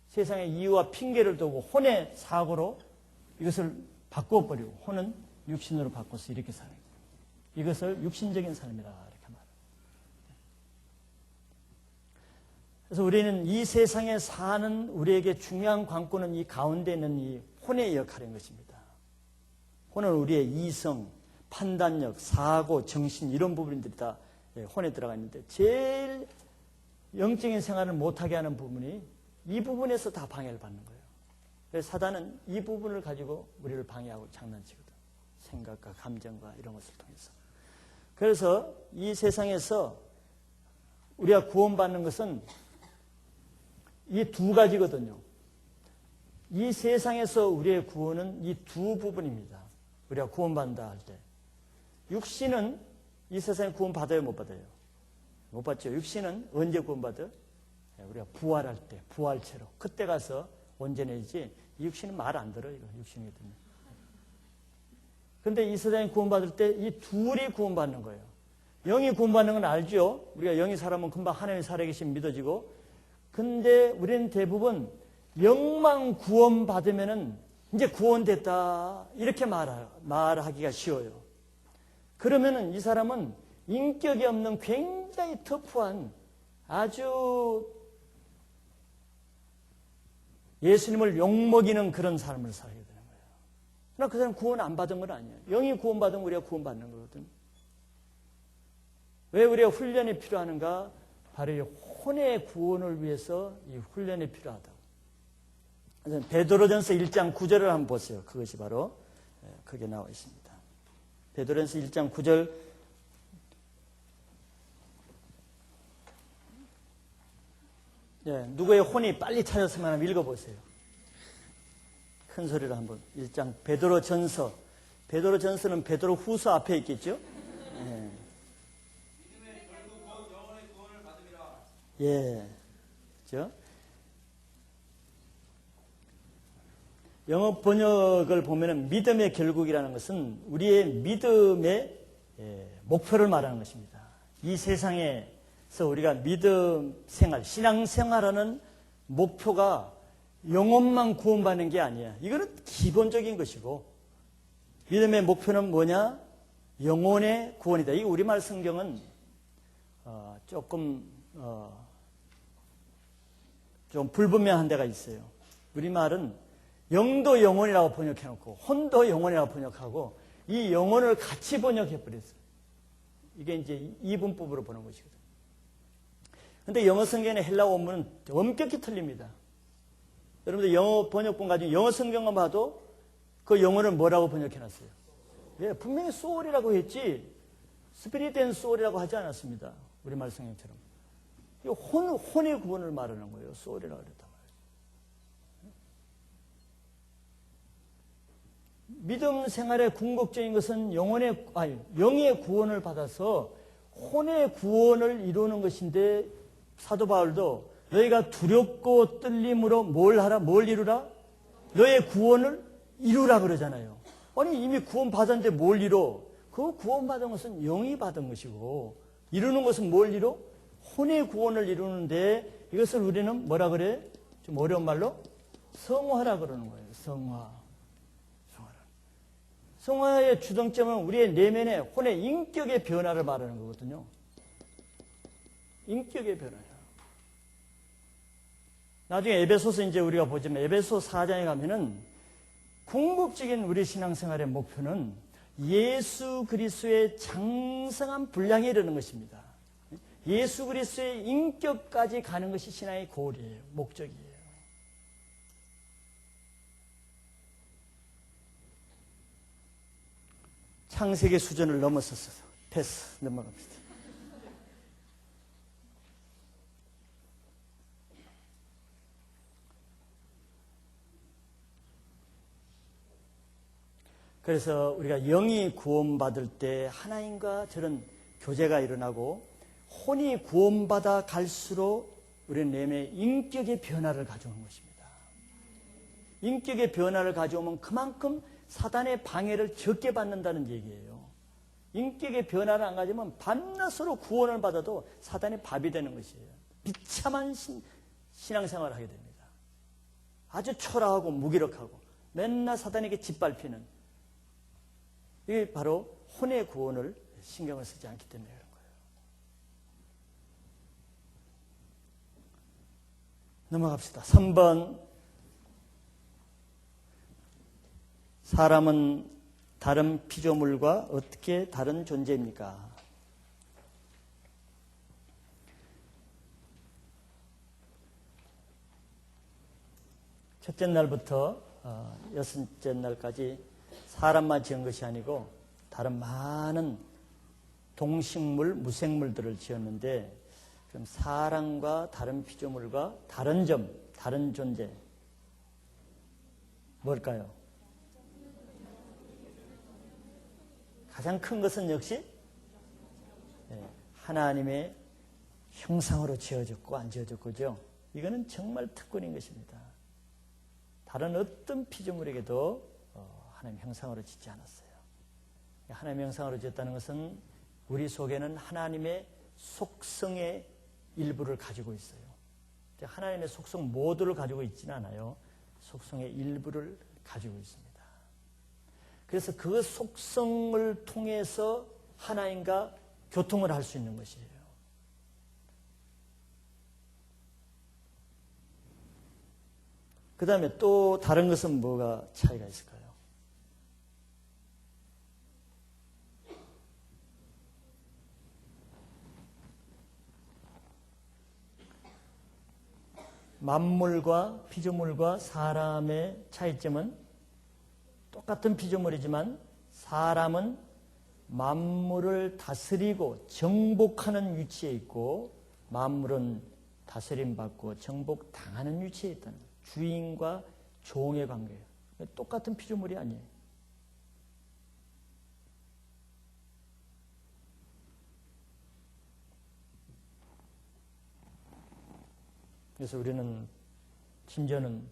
세상의 이유와 핑계를 두고 혼의 사고로 이것을 바꿔버리고 혼은 육신으로 바꿔서 이렇게 살아요. 이것을 육신적인 삶이다 이렇게 말해요. 그래서 우리는 이 세상에 사는 우리에게 중요한 관건은 이 가운데 있는 이 혼의 역할인 것입니다. 혼은 우리의 이성, 판단력, 사고, 정신 이런 부분들이 다 혼에 들어가 있는데 제일 영적인 생활을 못하게 하는 부분이 이 부분에서 다 방해를 받는 거예요. 그래서 사단은 이 부분을 가지고 우리를 방해하고 장난치거든. 생각과 감정과 이런 것을 통해서. 그래서 이 세상에서 우리가 구원받는 것은 이 두 가지거든요. 이 세상에서 우리의 구원은 이 두 부분입니다. 우리가 구원받는다 할 때. 육신은 이 세상에 구원받아요, 못 받아요? 못 받죠. 육신은 언제 구원받아요? 우리가 부활할 때, 부활체로. 그때 가서 온전해지지. 이 육신은 말 안 들어요, 이거. 육신이거든요. 근데 이 세상에 구원받을 때 이 둘이 구원받는 거예요. 영이 구원받는 건 알죠. 우리가 영이 살아면 금방 하나님이 살아계신 믿어지고. 근데 우리는 대부분 영만 구원받으면은 이제 구원됐다 이렇게 말하기가 쉬워요. 그러면은 이 사람은 인격이 없는 굉장히 터프한 아주 예수님을 욕먹이는 그런 삶을 살게 되는 거예요. 그러나 그 사람 구원 안 받은 건 아니에요. 영이 구원받으면 우리가 구원받는 거거든. 왜 우리가 훈련이 필요한가? 바로 이 혼의 구원을 위해서 이 훈련이 필요하다. 베드로전서 1장 9절을 한번 보세요. 그것이 바로 그게 나와 있습니다. 베드로전서 1장 9절 누구의 혼이 빨리 찾았으면 한번 읽어보세요. 큰 소리로 한번 1장 베드로전서 베드로전서는 베드로후서 앞에 있겠죠? 예, 그렇죠? 영어 번역을 보면은 믿음의 결국이라는 것은 우리의 믿음의 목표를 말하는 것입니다. 이 세상에서 우리가 믿음 생활, 신앙 생활하는 목표가 영혼만 구원받는 게 아니야. 이거는 기본적인 것이고 믿음의 목표는 뭐냐? 영혼의 구원이다. 이 우리말 성경은 조금 좀 불분명한 데가 있어요. 우리말은 영도 영혼이라고 번역해놓고 혼도 영혼이라고 번역하고 이 영혼을 같이 번역해버렸어요. 이게 이제 이분법으로 보는 것이거든요. 그런데 영어 성경의 헬라어 원문은 엄격히 틀립니다. 여러분들 영어 번역본 가지고 영어 성경만 봐도 그 영혼을 뭐라고 번역해놨어요? 예, 분명히 소울이라고 했지 스피릿 앤 소울이라고 하지 않았습니다. 우리말 성경처럼. 혼의 구원을 말하는 거예요. 소울이라고 그랬단 말이에요. 믿음 생활의 궁극적인 것은 영의 구원을 받아서 혼의 구원을 이루는 것인데 사도 바울도 너희가 두렵고 떨림으로 뭘 이루라? 너의 구원을 이루라 그러잖아요. 아니 이미 구원 받았는데 뭘 이뤄? 그 구원 받은 것은 영이 받은 것이고 이루는 것은 뭘 이뤄? 혼의 구원을 이루는데 이것을 우리는 뭐라 그래? 좀 어려운 말로 성화라 그러는 거예요. 성화의 주정점은 우리의 내면의 혼의 인격의 변화를 말하는 거거든요. 인격의 변화야. 나중에 에베소서 이제 우리가 보지만 에베소 4장에 가면은 궁극적인 우리 신앙생활의 목표는 예수 그리스도의 장성한 분량에 이르는 것입니다. 예수 그리스도의 인격까지 가는 것이 신앙의 고리예요. 목적이에요. 창세기 수준을 넘어섰어요. 패스 넘어갑시다. 그래서 우리가 영이 구원받을 때 하나님과 저런 교제가 일어나고 혼이 구원받아 갈수록 우리는 내면에 인격의 변화를 가져오는 것입니다. 인격의 변화를 가져오면 그만큼 사단의 방해를 적게 받는다는 얘기예요. 인격의 변화를 안 가지면 밤낮으로 구원을 받아도 사단의 밥이 되는 것이에요. 비참한 신앙생활을 하게 됩니다. 아주 초라하고 무기력하고 맨날 사단에게 짓밟히는 이게 바로 혼의 구원을 신경을 쓰지 않기 때문에 그런 거예요. 넘어갑시다. 3번 사람은 다른 피조물과 어떻게 다른 존재입니까? 첫째 날부터 여섯째 날까지 사람만 지은 것이 아니고 다른 많은 동식물, 무생물들을 지었는데 그럼 사람과 다른 피조물과 다른 점, 다른 존재 뭘까요? 가장 큰 것은 역시 하나님의 형상으로 지어졌고 안 지어졌고죠. 이거는 정말 특권인 것입니다. 다른 어떤 피조물에게도 하나님 형상으로 짓지 않았어요. 하나님 형상으로 지었다는 것은 우리 속에는 하나님의 속성의 일부를 가지고 있어요. 하나님의 속성 모두를 가지고 있지는 않아요. 속성의 일부를 가지고 있습니다. 그래서 그 속성을 통해서 하나님과 교통을 할 수 있는 것이에요. 그 다음에 또 다른 것은 뭐가 차이가 있을까요? 만물과 피조물과 사람의 차이점은 똑같은 피조물이지만 사람은 만물을 다스리고 정복하는 위치에 있고 만물은 다스림받고 정복당하는 위치에 있다는 거예요. 주인과 종의 관계예요. 똑같은 피조물이 아니에요. 그래서 우리는 심지어는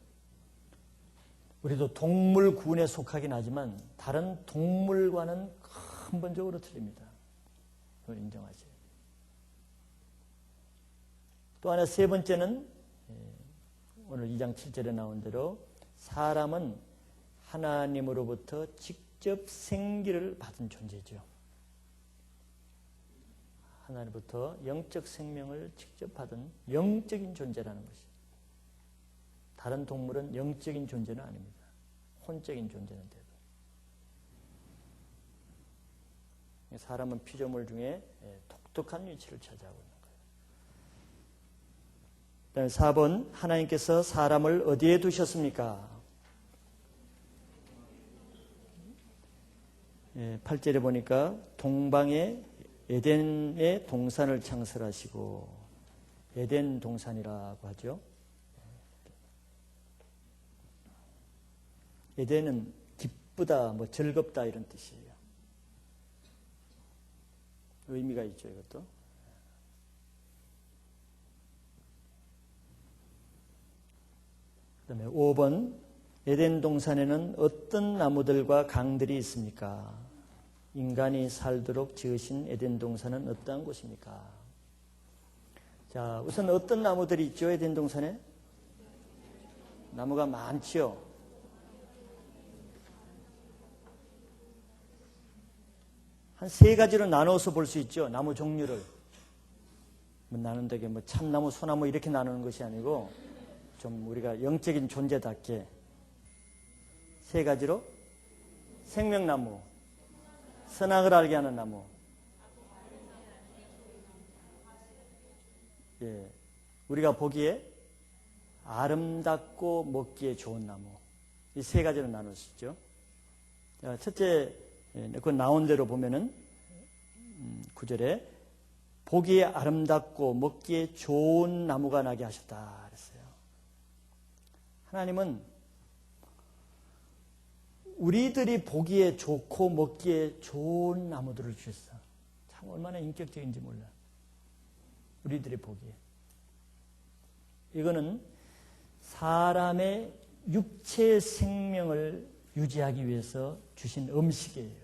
우리도 동물군에 속하긴 하지만 다른 동물과는 근본적으로 틀립니다. 그걸 인정하지. 또 하나 세 번째는 오늘 2장 7절에 나온 대로 사람은 하나님으로부터 직접 생기를 받은 존재죠. 하나님부터 영적 생명을 직접 받은 영적인 존재라는 것이. 다른 동물은 영적인 존재는 아닙니다. 혼적인 존재인데도. 사람은 피조물 중에 독특한 위치를 차지하고 있는 거예요. 그다음에 4번, 하나님께서 사람을 어디에 두셨습니까? 8절에 보니까 동방에 에덴의 동산을 창설하시고, 에덴 동산이라고 하죠. 에덴은 기쁘다, 즐겁다 이런 뜻이에요. 의미가 있죠, 이것도. 그 다음에 5번, 에덴 동산에는 어떤 나무들과 강들이 있습니까? 인간이 살도록 지으신 에덴 동산은 어떠한 곳입니까? 자, 우선 어떤 나무들이 있죠, 에덴 동산에? 나무가 많지요. 한 세 가지로 나눠서 볼 수 있죠, 나무 종류를. 나눈 되게 참나무, 소나무 이렇게 나누는 것이 아니고 좀 우리가 영적인 존재답게 세 가지로 생명나무, 선악을 알게 하는 나무, 우리가 보기에 아름답고 먹기에 좋은 나무, 이 세 가지로 나눌 수 있죠. 첫째, 그 나온 대로 보면은 9절에 보기에 아름답고 먹기에 좋은 나무가 나게 하셨다 그랬어요. 하나님은 우리들이 보기에 좋고 먹기에 좋은 나무들을 주셨어. 참 얼마나 인격적인지 몰라. 우리들이 보기에. 이거는 사람의 육체의 생명을 유지하기 위해서 주신 음식이에요.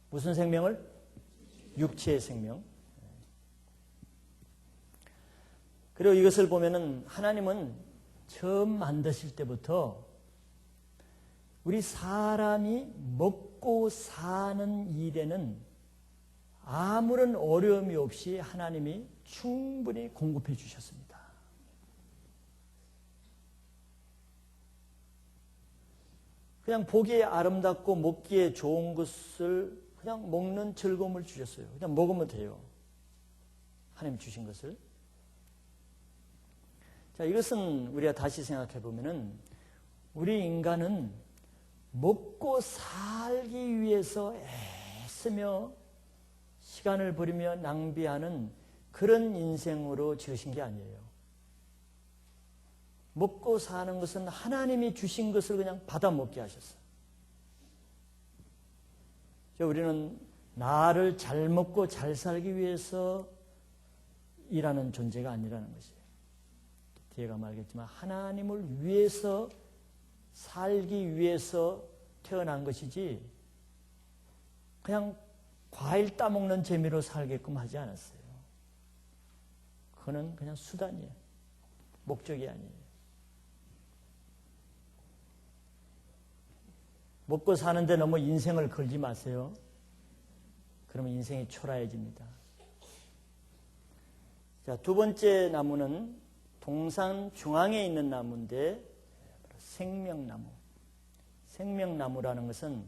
무슨 생명을? 육체의 생명. 그리고 이것을 보면은 하나님은 처음 만드실 때부터 우리 사람이 먹고 사는 일에는 아무런 어려움이 없이 하나님이 충분히 공급해 주셨습니다. 그냥 보기에 아름답고 먹기에 좋은 것을 그냥 먹는 즐거움을 주셨어요. 그냥 먹으면 돼요. 하나님 주신 것을. 자, 이것은 우리가 다시 생각해 보면은 우리 인간은 먹고 살기 위해서 애쓰며 시간을 버리며 낭비하는 그런 인생으로 지으신 게 아니에요. 먹고 사는 것은 하나님이 주신 것을 그냥 받아 먹게 하셨어요. 우리는 나를 잘 먹고 잘 살기 위해서 일하는 존재가 아니라는 것이에요. 뒤에 가면 알겠지만 하나님을 위해서 살기 위해서 태어난 것이지 그냥 과일 따먹는 재미로 살게끔 하지 않았어요. 그거는 그냥 수단이에요. 목적이 아니에요. 먹고 사는데 너무 인생을 걸지 마세요. 그러면 인생이 초라해집니다. 자, 두 번째 나무는 동산 중앙에 있는 나무인데 생명나무. 생명나무라는 것은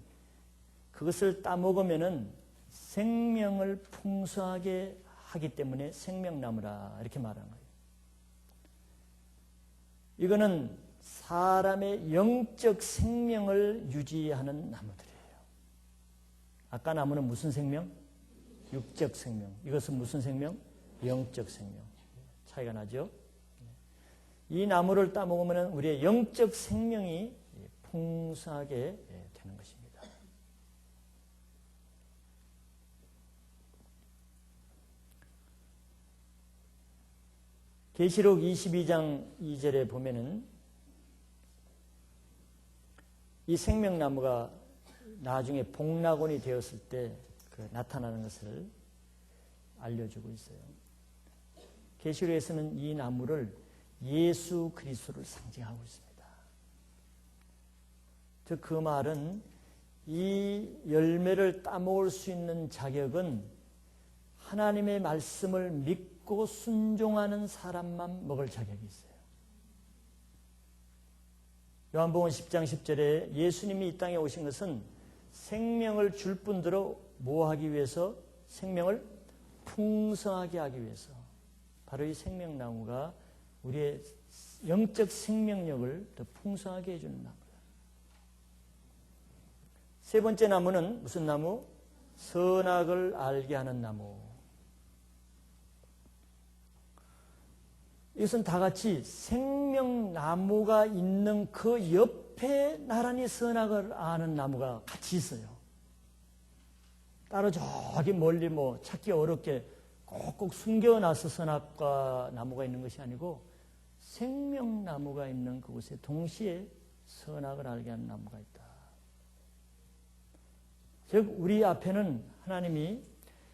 그것을 따먹으면은 생명을 풍성하게 하기 때문에 생명나무라 이렇게 말하는 거예요. 이거는 사람의 영적 생명을 유지하는 나무들이에요. 아까 나무는 무슨 생명? 육적 생명. 이것은 무슨 생명? 영적 생명. 차이가 나죠? 이 나무를 따먹으면 우리의 영적 생명이 풍성하게 되는 것입니다. 계시록 22장 2절에 보면은 이 생명나무가 나중에 복락원이 되었을 때 나타나는 것을 알려주고 있어요. 계시록에서는 이 나무를 예수 그리스도를 상징하고 있습니다. 즉 그 말은 이 열매를 따먹을 수 있는 자격은 하나님의 말씀을 믿고 순종하는 사람만 먹을 자격이 있어요. 요한복음 10장 10절에 예수님이 이 땅에 오신 것은 생명을 줄 뿐더러 뭐 하기 위해서? 생명을 풍성하게 하기 위해서. 바로 이 생명나무가 우리의 영적 생명력을 더 풍성하게 해주는 나무다. 세 번째 나무는 무슨 나무? 선악을 알게 하는 나무. 이것은 다 같이 생명나무가 있는 그 옆에 나란히 선악을 아는 나무가 같이 있어요. 따로 저기 멀리 찾기 어렵게 꼭꼭 숨겨놔서 선악과 나무가 있는 것이 아니고 생명나무가 있는 그곳에 동시에 선악을 알게 하는 나무가 있다. 즉 우리 앞에는 하나님이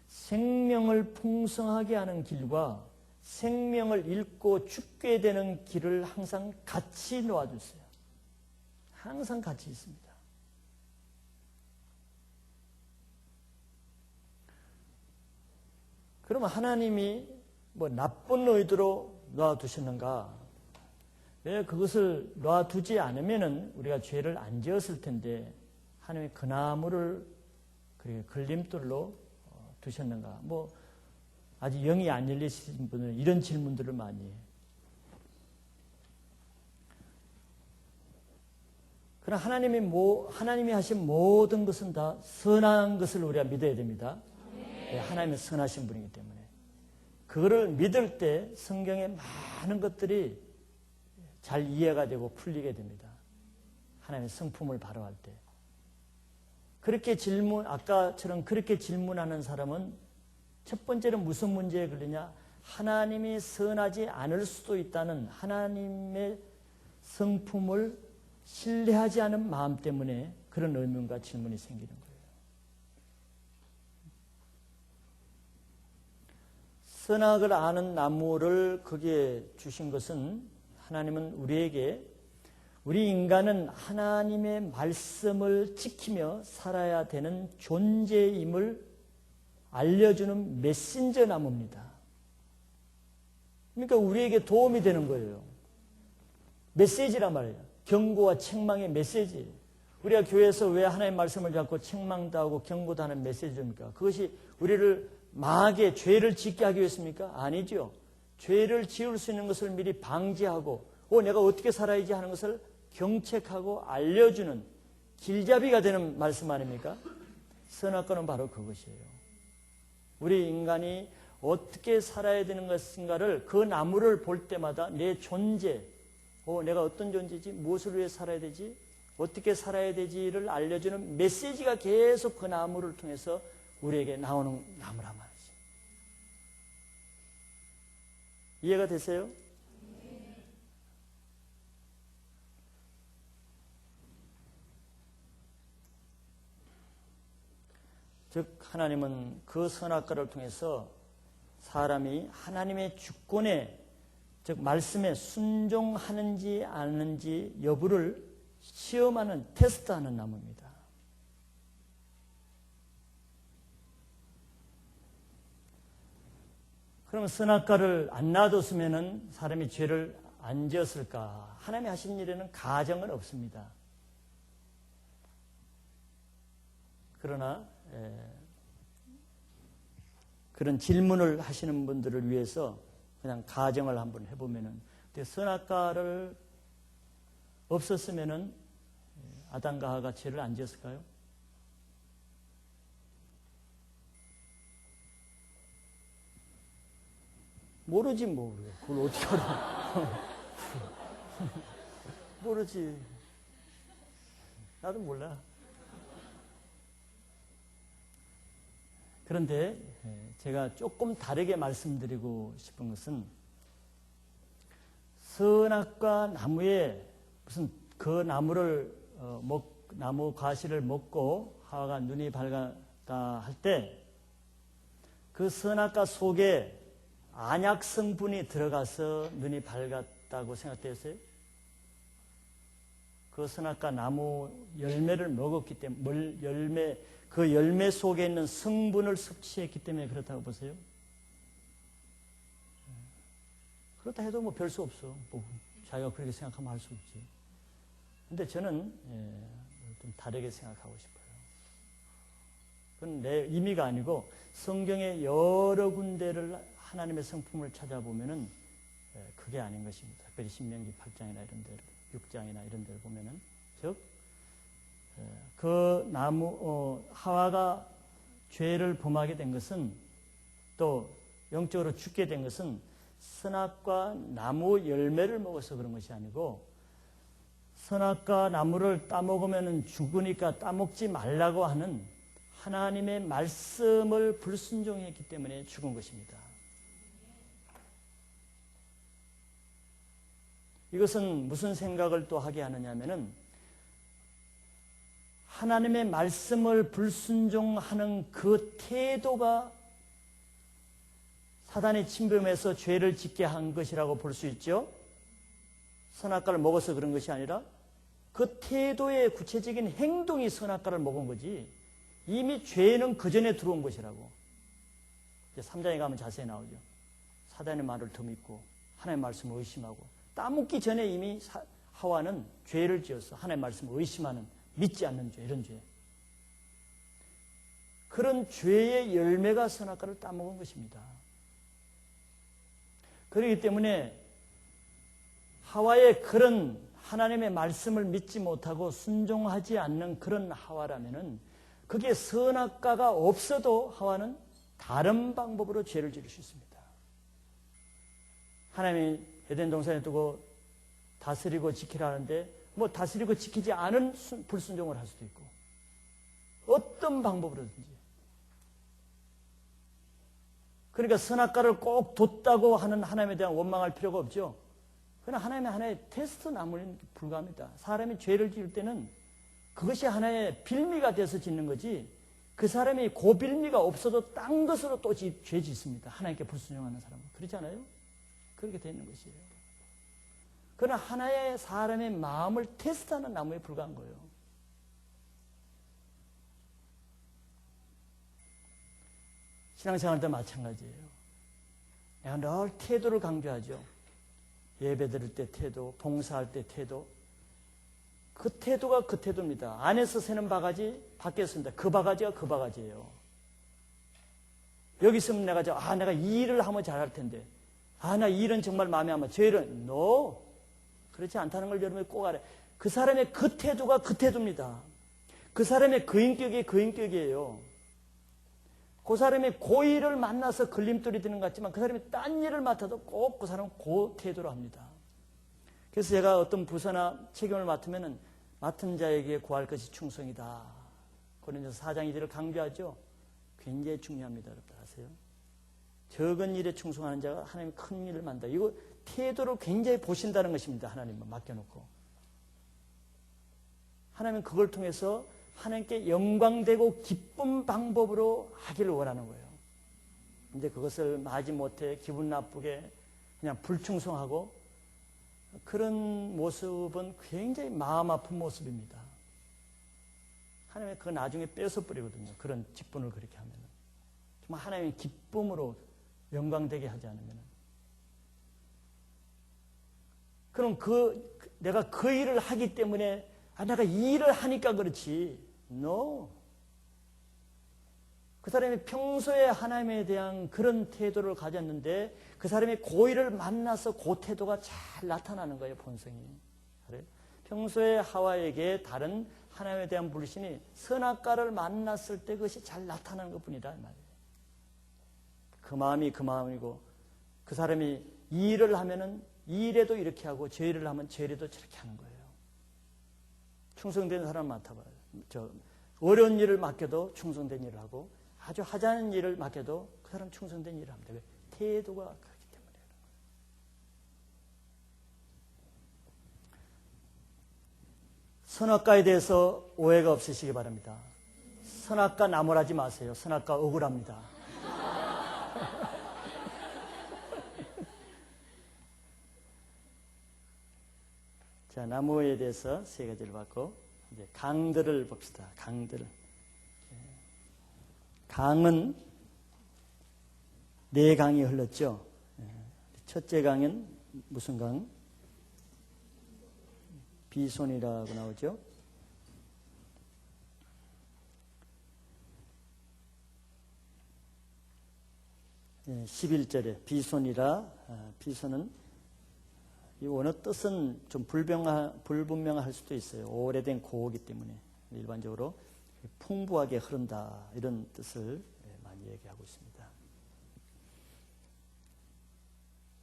생명을 풍성하게 하는 길과 생명을 잃고 죽게 되는 길을 항상 같이 놓아주세요. 항상 같이 있습니다. 그러면 하나님이 나쁜 의도로 놔두셨는가? 왜 그것을 놔두지 않으면은 우리가 죄를 안 지었을 텐데 하나님이 그 나무를 걸림돌로 두셨는가? 아직 영이 안 열리신 분은 이런 질문들을 많이 해요. 그러나 하나님이 하신 모든 것은 다 선한 것을 우리가 믿어야 됩니다. 네, 하나님은 선하신 분이기 때문에. 그거를 믿을 때 성경의 많은 것들이 잘 이해가 되고 풀리게 됩니다. 하나님의 성품을 바라할 때. 아까처럼 그렇게 질문하는 사람은 첫 번째는 무슨 문제에 걸리냐? 하나님이 선하지 않을 수도 있다는 하나님의 성품을 신뢰하지 않은 마음 때문에 그런 의문과 질문이 생기는 거예요. 선악을 아는 나무를 거기에 주신 것은 하나님은 우리 인간은 하나님의 말씀을 지키며 살아야 되는 존재임을 알려주는 메신저 나무입니다. 그러니까 우리에게 도움이 되는 거예요. 메시지란 말이에요. 경고와 책망의 메시지. 우리가 교회에서 왜 하나님의 말씀을 잡고 책망도 하고 경고도 하는 메시지입니까? 그것이 우리를 마하게 죄를 짓게 하기 위해서입니까? 아니죠. 죄를 지을 수 있는 것을 미리 방지하고 내가 어떻게 살아야지 하는 것을 경책하고 알려주는 길잡이가 되는 말씀 아닙니까? 선악과는 바로 그것이에요. 우리 인간이 어떻게 살아야 되는 것인가를 그 나무를 볼 때마다 내 존재, 내가 어떤 존재지? 무엇을 위해 살아야 되지? 어떻게 살아야 되지를 알려주는 메시지가 계속 그 나무를 통해서 우리에게 나오는 나무란 말이지. 이해가 되세요? 즉 하나님은 그 선악과를 통해서 사람이 하나님의 주권에, 즉 말씀에 순종하는지 아는지 여부를 시험하는, 테스트하는 나무입니다. 그러면 선악과를 안 놔뒀으면 사람이 죄를 안 지었을까? 하나님이 하신 일에는 가정은 없습니다. 그러나 그런 질문을 하시는 분들을 위해서 그냥 가정을 한번 해보면은, 선악과를 없었으면은 아담과 하와가 죄를 안 지었을까요? 모르지 뭐. 그걸 어떻게 알아? 모르지. 나도 몰라. 그런데 제가 조금 다르게 말씀드리고 싶은 것은, 선악과 나무에 무슨 그 나무를 나무 과실을 먹고 하와가 눈이 밝았다 할 때 그 선악과 속에 안약 성분이 들어가서 눈이 밝았다고 생각되었어요? 그 선악과 나무 열매를 먹었기 때문에, 그 열매 속에 있는 성분을 섭취했기 때문에 그렇다고 보세요? 그렇다 해도 뭐 별 수 없어. 뭐 자기가 그렇게 생각하면 할 수 없지. 근데 저는 좀 다르게 생각하고 싶어요. 그건 내 의미가 아니고, 성경의 여러 군데를 하나님의 성품을 찾아보면은 그게 아닌 것입니다. 특별히 신명기 8장이나 이런 데를, 6장이나 이런 데를 보면은, 즉 그 나무 하와가 죄를 범하게 된 것은, 또 영적으로 죽게 된 것은 선악과 나무 열매를 먹어서 그런 것이 아니고, 선악과 나무를 따먹으면 죽으니까 따먹지 말라고 하는 하나님의 말씀을 불순종했기 때문에 죽은 것입니다. 이것은 무슨 생각을 또 하게 하느냐 하면은, 하나님의 말씀을 불순종하는 그 태도가 사단의 침범에서 죄를 짓게 한 것이라고 볼 수 있죠. 선악과를 먹어서 그런 것이 아니라 그 태도의 구체적인 행동이 선악과를 먹은 거지, 이미 죄는 그 전에 들어온 것이라고. 이제 3장에 가면 자세히 나오죠. 사단의 말을 더 믿고 하나님의 말씀을 의심하고, 따먹기 전에 이미 하와는 죄를 지어서 하나님의 말씀을 의심하는, 믿지 않는 죄, 이런 죄. 그런 죄의 열매가 선악과를 따먹은 것입니다. 그렇기 때문에 하와의 그런 하나님의 말씀을 믿지 못하고 순종하지 않는 그런 하와라면은, 그게 선악과가 없어도 하와는 다른 방법으로 죄를 지을 수 있습니다. 하나님이 에덴 동산에 두고 다스리고 지키라는데, 뭐 다스리고 지키지 않은 불순종을 할 수도 있고, 어떤 방법으로든지. 그러니까 선악과를 꼭 뒀다고 하는 하나님에 대한 원망할 필요가 없죠. 그러나 하나님의 하나의 테스트 나무에 불과합니다. 사람이 죄를 지을 때는 그것이 하나의 빌미가 돼서 짓는 거지, 그 사람이 그 빌미가 없어도 딴 것으로 또 죄 짓습니다. 하나님께 불순종하는 사람은. 그렇지 않아요? 그렇게 되어 있는 것이에요. 그러나 하나의 사람의 마음을 테스트하는 나무에 불과한 거예요. 신앙생활도 마찬가지예요. 내가 늘 태도를 강조하죠. 예배 드릴 때 태도, 봉사할 때 태도. 그 태도가 그 태도입니다. 안에서 새는 바가지, 밖에서 씁니다. 그 바가지가 그 바가지예요. 여기 있으면 내가 이 일을 하면 잘할 텐데, 나 이 일은 정말 마음에 안 맞아. 저 일은, no. 그렇지 않다는 걸 여러분이 꼭 알아요. 그 사람의 그 태도가 그 태도입니다. 그 사람의 그 인격이 그 인격이에요. 그 사람이 그 일을 만나서 걸림돌이 되는 것 같지만, 그 사람이 딴 일을 맡아도 꼭 그 사람은 그 태도로 합니다. 그래서 제가 어떤 부서나 책임을 맡으면 맡은 자에게 구할 것이 충성이다. 고린도서 4장 2절을 강조하죠. 굉장히 중요합니다. 여러분 아세요? 적은 일에 충성하는 자가 하나님 큰 일을 만다. 이거 태도를 굉장히 보신다는 것입니다. 하나님만 맡겨놓고. 하나님은 그걸 통해서 하나님께 영광되고 기쁜 방법으로 하기를 원하는 거예요. 근데 그것을 마지 못해 기분 나쁘게 그냥 불충성하고 그런 모습은 굉장히 마음 아픈 모습입니다. 하나님이 그거 나중에 뺏어버리거든요. 그런 직분을 그렇게 하면. 정말 하나님의 기쁨으로 영광되게 하지 않으면. 그럼 내가 그 일을 하기 때문에 내가 이 일을 하니까 그렇지. No. 그 사람이 평소에 하나님에 대한 그런 태도를 가졌는데 그 사람이 그 일을 만나서 그 태도가 잘 나타나는 거예요. 본성이. 그래? 평소에 하와에게 다른 하나님에 대한 불신이 선악과를 만났을 때 그것이 잘 나타나는 것뿐이다. 말이에요. 그 마음이 그 마음이고 그 사람이 이 일을 하면은 이 일에도 이렇게 하고 저 일을 하면 저 일에도 저렇게 하는 거예요. 충성된 사람 많다고요. 어려운 일을 맡겨도 충성된 일을 하고 아주 하지 않은 일을 맡겨도 그 사람 충성된 일을 합니다. 왜? 태도가 그렇기 때문에. 선악과에 대해서 오해가 없으시기 바랍니다. 선악과 나무라지 마세요. 선악과 억울합니다. 자, 나무에 대해서 세 가지를 봤고 이제 강들을 봅시다. 강들. 강은 네 강이 흘렀죠. 첫째 강은 무슨 강? 비손이라고 나오죠. 예, 11절에 비손이라. 비손은 이 원어 뜻은 좀 불분명할 수도 있어요. 오래된 고어이기 때문에 일반적으로 풍부하게 흐른다 이런 뜻을 많이 얘기하고 있습니다.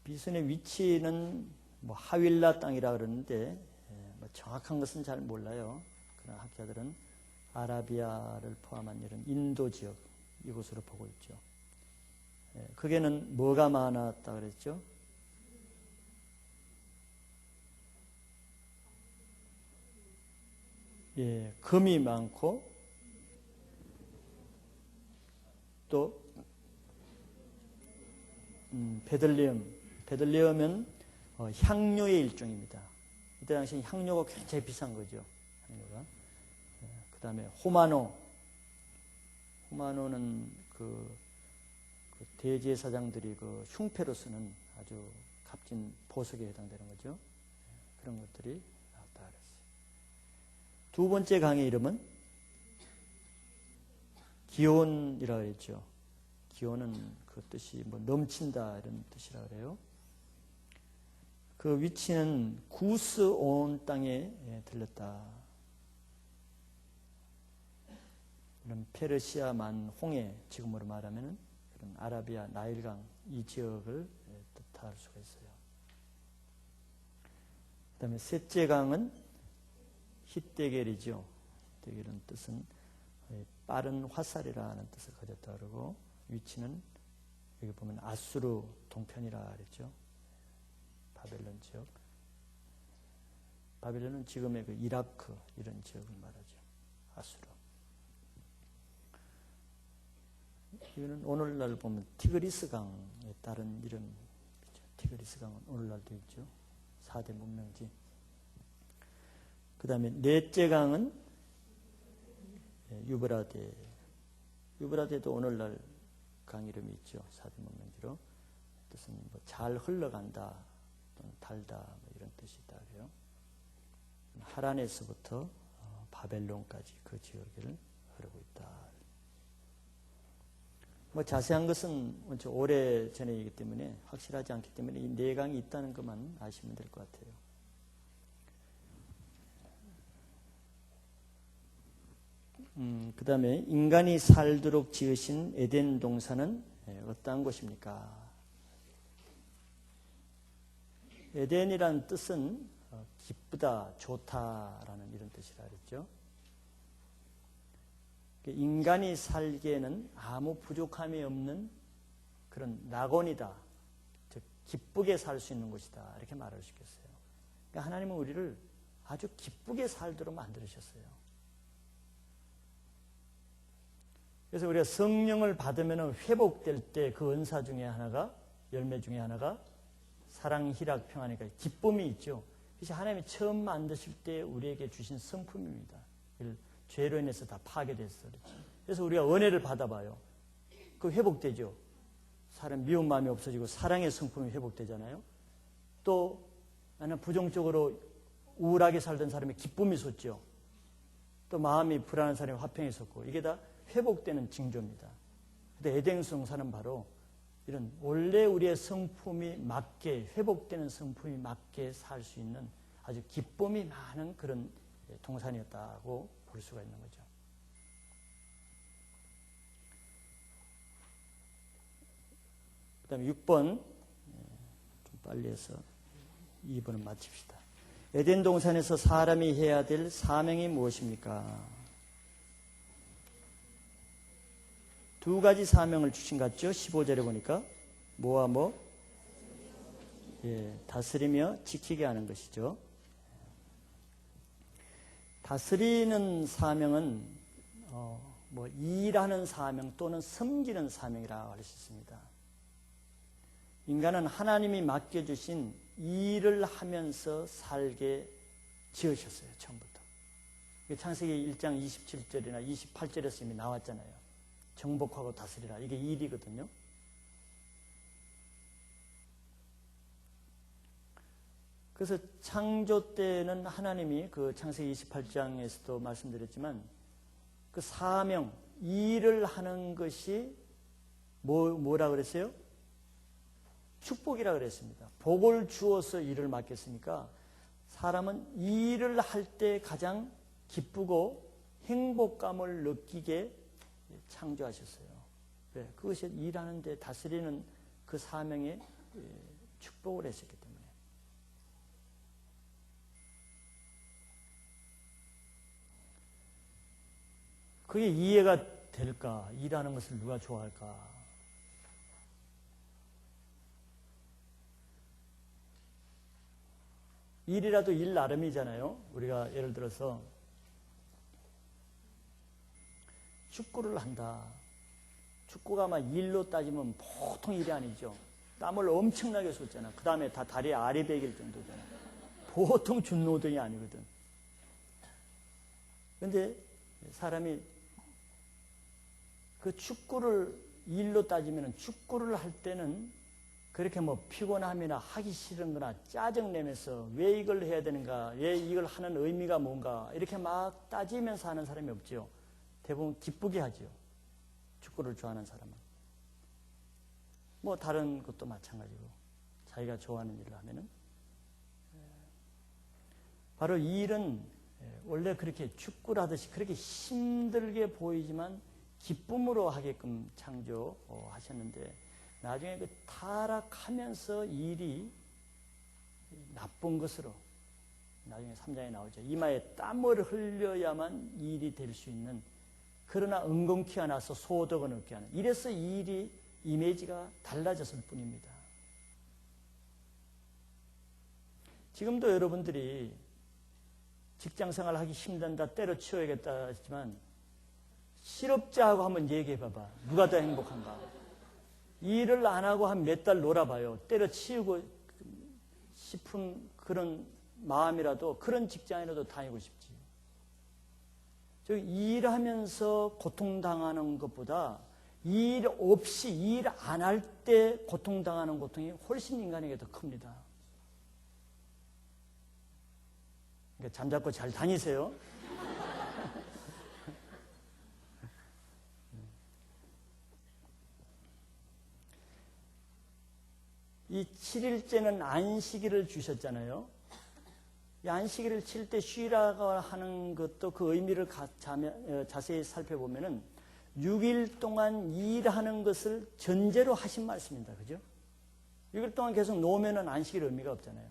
비손의 위치는 뭐 하윌라 땅이라 그러는데 뭐 정확한 것은 잘 몰라요. 그러나 학자들은 아라비아를 포함한 이런 인도 지역 이곳으로 보고 있죠. 거기에는 뭐가 많았다 그랬죠? 예, 금이 많고 또 베들레헴은 향료의 일종입니다. 이때 당시 향료가 굉장히 비싼 거죠. 향료가. 그 다음에 호마노는 그 대제사장들이 그 흉패로 쓰는 아주 값진 보석에 해당되는 거죠. 그런 것들이 나왔다 그랬어요. 두 번째 강의 이름은 기온이라고 했죠. 기온은 그 뜻이 뭐 넘친다 이런 뜻이라 그래요. 그 위치는 구스 온 땅에 들렸다. 이런 페르시아 만 홍해 지금으로 말하면 그런 아라비아 나일강 이 지역을 뜻할 수가 있어요. 그다음에 셋째 강은 히데겔이죠. 히데겔은 뜻은 빠른 화살이라는 뜻을 가졌다 그러고 위치는 여기 보면 아수르 동편이라 그랬죠. 바벨론 지역. 바벨론은 지금의 그 이라크 이런 지역을 말하죠. 아수르. 이거는 오늘날 보면 티그리스 강에 따른 이름이죠. 티그리스 강은 오늘날도 있죠. 4대 문명지. 그 다음에 넷째 강은 유브라데. 유브라데도 오늘날 강 이름이 있죠. 4대 문명지로. 뜻은 뭐 잘 흘러간다 또는 달다 뭐 이런 뜻이 있다 그래요. 하란에서부터 바벨론까지 그 지역을 흐르고 있다. 뭐 자세한 것은 오래 전이기 때문에 확실하지 않기 때문에 이 네 강이 있다는 것만 아시면 될 것 같아요. 그 다음에 인간이 살도록 지으신 에덴 동산은 어떠한 곳입니까? 에덴이라는 뜻은 기쁘다, 좋다라는 이런 뜻이라 그랬죠. 인간이 살기에는 아무 부족함이 없는 그런 낙원이다. 즉 기쁘게 살 수 있는 곳이다. 이렇게 말할 수 있겠어요. 그러니까 하나님은 우리를 아주 기쁘게 살도록 만들으셨어요. 그래서 우리가 성령을 받으면 회복될 때 그 은사 중에 하나가, 열매 중에 하나가 사랑, 희락, 평안이니까 기쁨이 있죠. 그래서 하나님이 처음 만드실 때 우리에게 주신 성품입니다. 죄로 인해서 다 파괴돼서 그렇죠. 그래서 우리가 은혜를 받아봐요. 그 회복되죠. 사람 미운 마음이 없어지고 사랑의 성품이 회복되잖아요. 또 나는 부정적으로 우울하게 살던 사람이 기쁨이 솟죠. 또 마음이 불안한 사람이 화평이 솟고 이게 다 회복되는 징조입니다. 근데 에덴 성사는 바로 이런 원래 우리의 성품이 맞게 회복되는 성품이 맞게 살 수 있는 아주 기쁨이 많은 그런 동산이었다고 볼 수가 있는 거죠. 그 다음에 6번 좀 빨리 해서 2번은 마칩시다. 에덴 동산에서 사람이 해야 될 사명이 무엇입니까? 두 가지 사명을 주신 것 같죠? 15절에 보니까 뭐와 뭐? 다스리며 지키게 하는 것이죠. 다스리는 사명은 일하는 사명 또는 섬기는 사명이라고 할 수 있습니다. 인간은 하나님이 맡겨주신 일을 하면서 살게 지으셨어요. 처음부터. 창세기 1장 27절이나 28절에서 이미 나왔잖아요. 정복하고 다스리라. 이게 일이거든요. 그래서 창조 때는 하나님이 그 창세기 28장에서도 말씀드렸지만 그 사명, 일을 하는 것이 뭐라 그랬어요? 축복이라 그랬습니다. 복을 주어서 일을 맡겼으니까 사람은 일을 할 때 가장 기쁘고 행복감을 느끼게 창조하셨어요. 그것이 일하는 데 다스리는 그 사명에 축복을 했었기 때문에. 그게 이해가 될까? 일하는 것을 누가 좋아할까? 일이라도 일 나름이잖아요. 우리가 예를 들어서 축구를 한다. 축구가 아마 일로 따지면 보통 일이 아니죠. 땀을 엄청나게 쏟잖아. 그 다음에 다 다리 아리백일 정도잖아. 보통 준노동이 아니거든. 그런데 사람이 그 축구를 일로 따지면 축구를 할 때는 그렇게 뭐 피곤함이나 하기 싫은 거나 짜증내면서 왜 이걸 해야 되는가, 왜 이걸 하는 의미가 뭔가 이렇게 막 따지면서 하는 사람이 없죠. 대부분 기쁘게 하죠. 축구를 좋아하는 사람은. 뭐 다른 것도 마찬가지고 자기가 좋아하는 일을 하면은 바로 이 일은 원래 그렇게 축구를 하듯이 그렇게 힘들게 보이지만 기쁨으로 하게끔 창조하셨는데 나중에 그 타락하면서 일이 나쁜 것으로 나중에 3장에 나오죠. 이마에 땀을 흘려야만 일이 될 수 있는, 그러나 은근키가 나서 소득은 얻게 하는, 이래서 이 일이 이미지가 달라졌을 뿐입니다. 지금도 여러분들이 직장생활 하기 힘든다, 때려치워야겠다 했지만 실업자하고 한번 얘기해 봐봐. 누가 더 행복한가? 일을 안 하고 한 몇 달 놀아봐요. 때려치우고 싶은 그런 마음이라도, 그런 직장이라도 다니고 싶지. 일하면서 고통당하는 것보다 일 없이 일 안 할 때 고통당하는 고통이 훨씬 인간에게 더 큽니다. 그러니까 잠잡고 잘 다니세요. 이 7일째는 안식일을 주셨잖아요. 이 안식일을 칠 때 쉬라고 하는 것도 그 의미를 자세히 살펴보면은 6일 동안 일하는 것을 전제로 하신 말씀입니다. 그죠? 6일 동안 계속 놓으면은 안식일 의미가 없잖아요.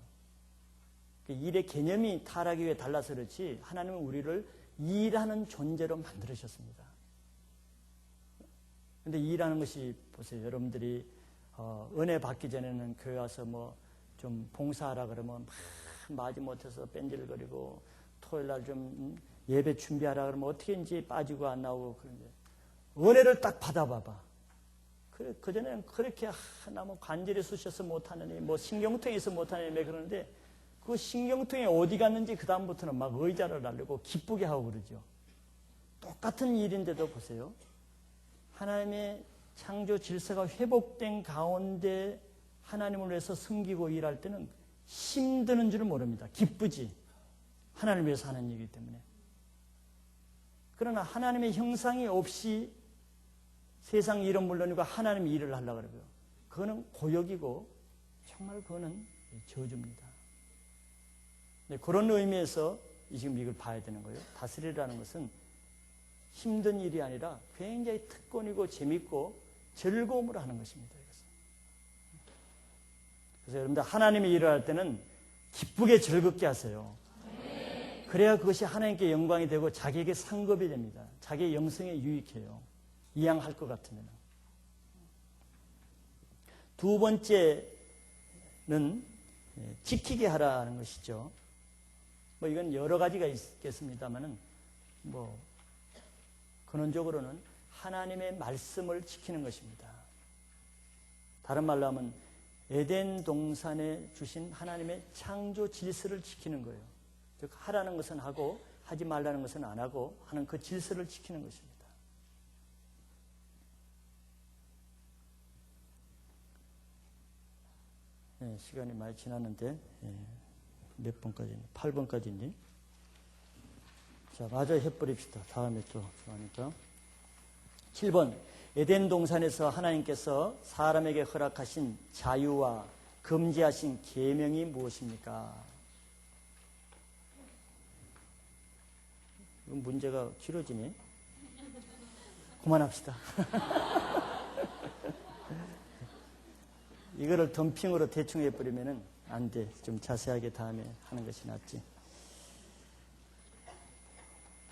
일의 개념이 타락 이후에 달라서 그렇지 하나님은 우리를 일하는 존재로 만들으셨습니다. 그런데 일하는 것이 보세요. 여러분들이 은혜 받기 전에는 교회 와서 뭐 좀 봉사하라 그러면 막 마지못해서 뺀질거리고, 토요일 날 좀 예배 준비하라 그러면 어떻게든지 빠지고 안 나오고, 그런데 은혜를 딱 받아봐봐. 그전에는 그렇게 뭐 관절이 쑤셔서 못하느니 뭐 신경통에서 못하느니 그러는데 그 신경통이 어디 갔는지 그 다음부터는 막 의자를 날리고 기쁘게 하고 그러죠. 똑같은 일인데도 보세요. 하나님의 창조 질서가 회복된 가운데 하나님을 위해서 섬기고 일할 때는 힘드는 줄은 모릅니다. 기쁘지. 하나님을 위해서 하는 일이기 때문에. 그러나 하나님의 형상이 없이 세상 일은 물론이고 하나님의 일을 하려고 그러고요. 그거는 고역이고 정말 그거는 저주입니다. 네, 그런 의미에서 지금 이걸 봐야 되는 거예요. 다스리라는 것은 힘든 일이 아니라 굉장히 특권이고 재밌고 즐거움으로 하는 것입니다. 그래서 여러분들 하나님의 일을 할 때는 기쁘게 즐겁게 하세요. 그래야 그것이 하나님께 영광이 되고 자기에게 상급이 됩니다. 자기의 영성에 유익해요. 이양할 것 같으면. 두 번째는 지키게 하라는 것이죠. 뭐 이건 여러 가지가 있겠습니다만은 뭐 근원적으로는 하나님의 말씀을 지키는 것입니다. 다른 말로 하면 에덴 동산에 주신 하나님의 창조 질서를 지키는 거예요. 즉 하라는 것은 하고 하지 말라는 것은 안 하고 하는 그 질서를 지키는 것입니다. 네, 시간이 많이 지났는데 몇 번까지? 8번까지인지. 자, 마저 해버립시다. 다음에 또 하니까. 7번. 에덴 동산에서 하나님께서 사람에게 허락하신 자유와 금지하신 계명이 무엇입니까? 이건 문제가 길어지네. 그만합시다. 이거를 덤핑으로 대충 해버리면 안 돼. 좀 자세하게 다음에 하는 것이 낫지.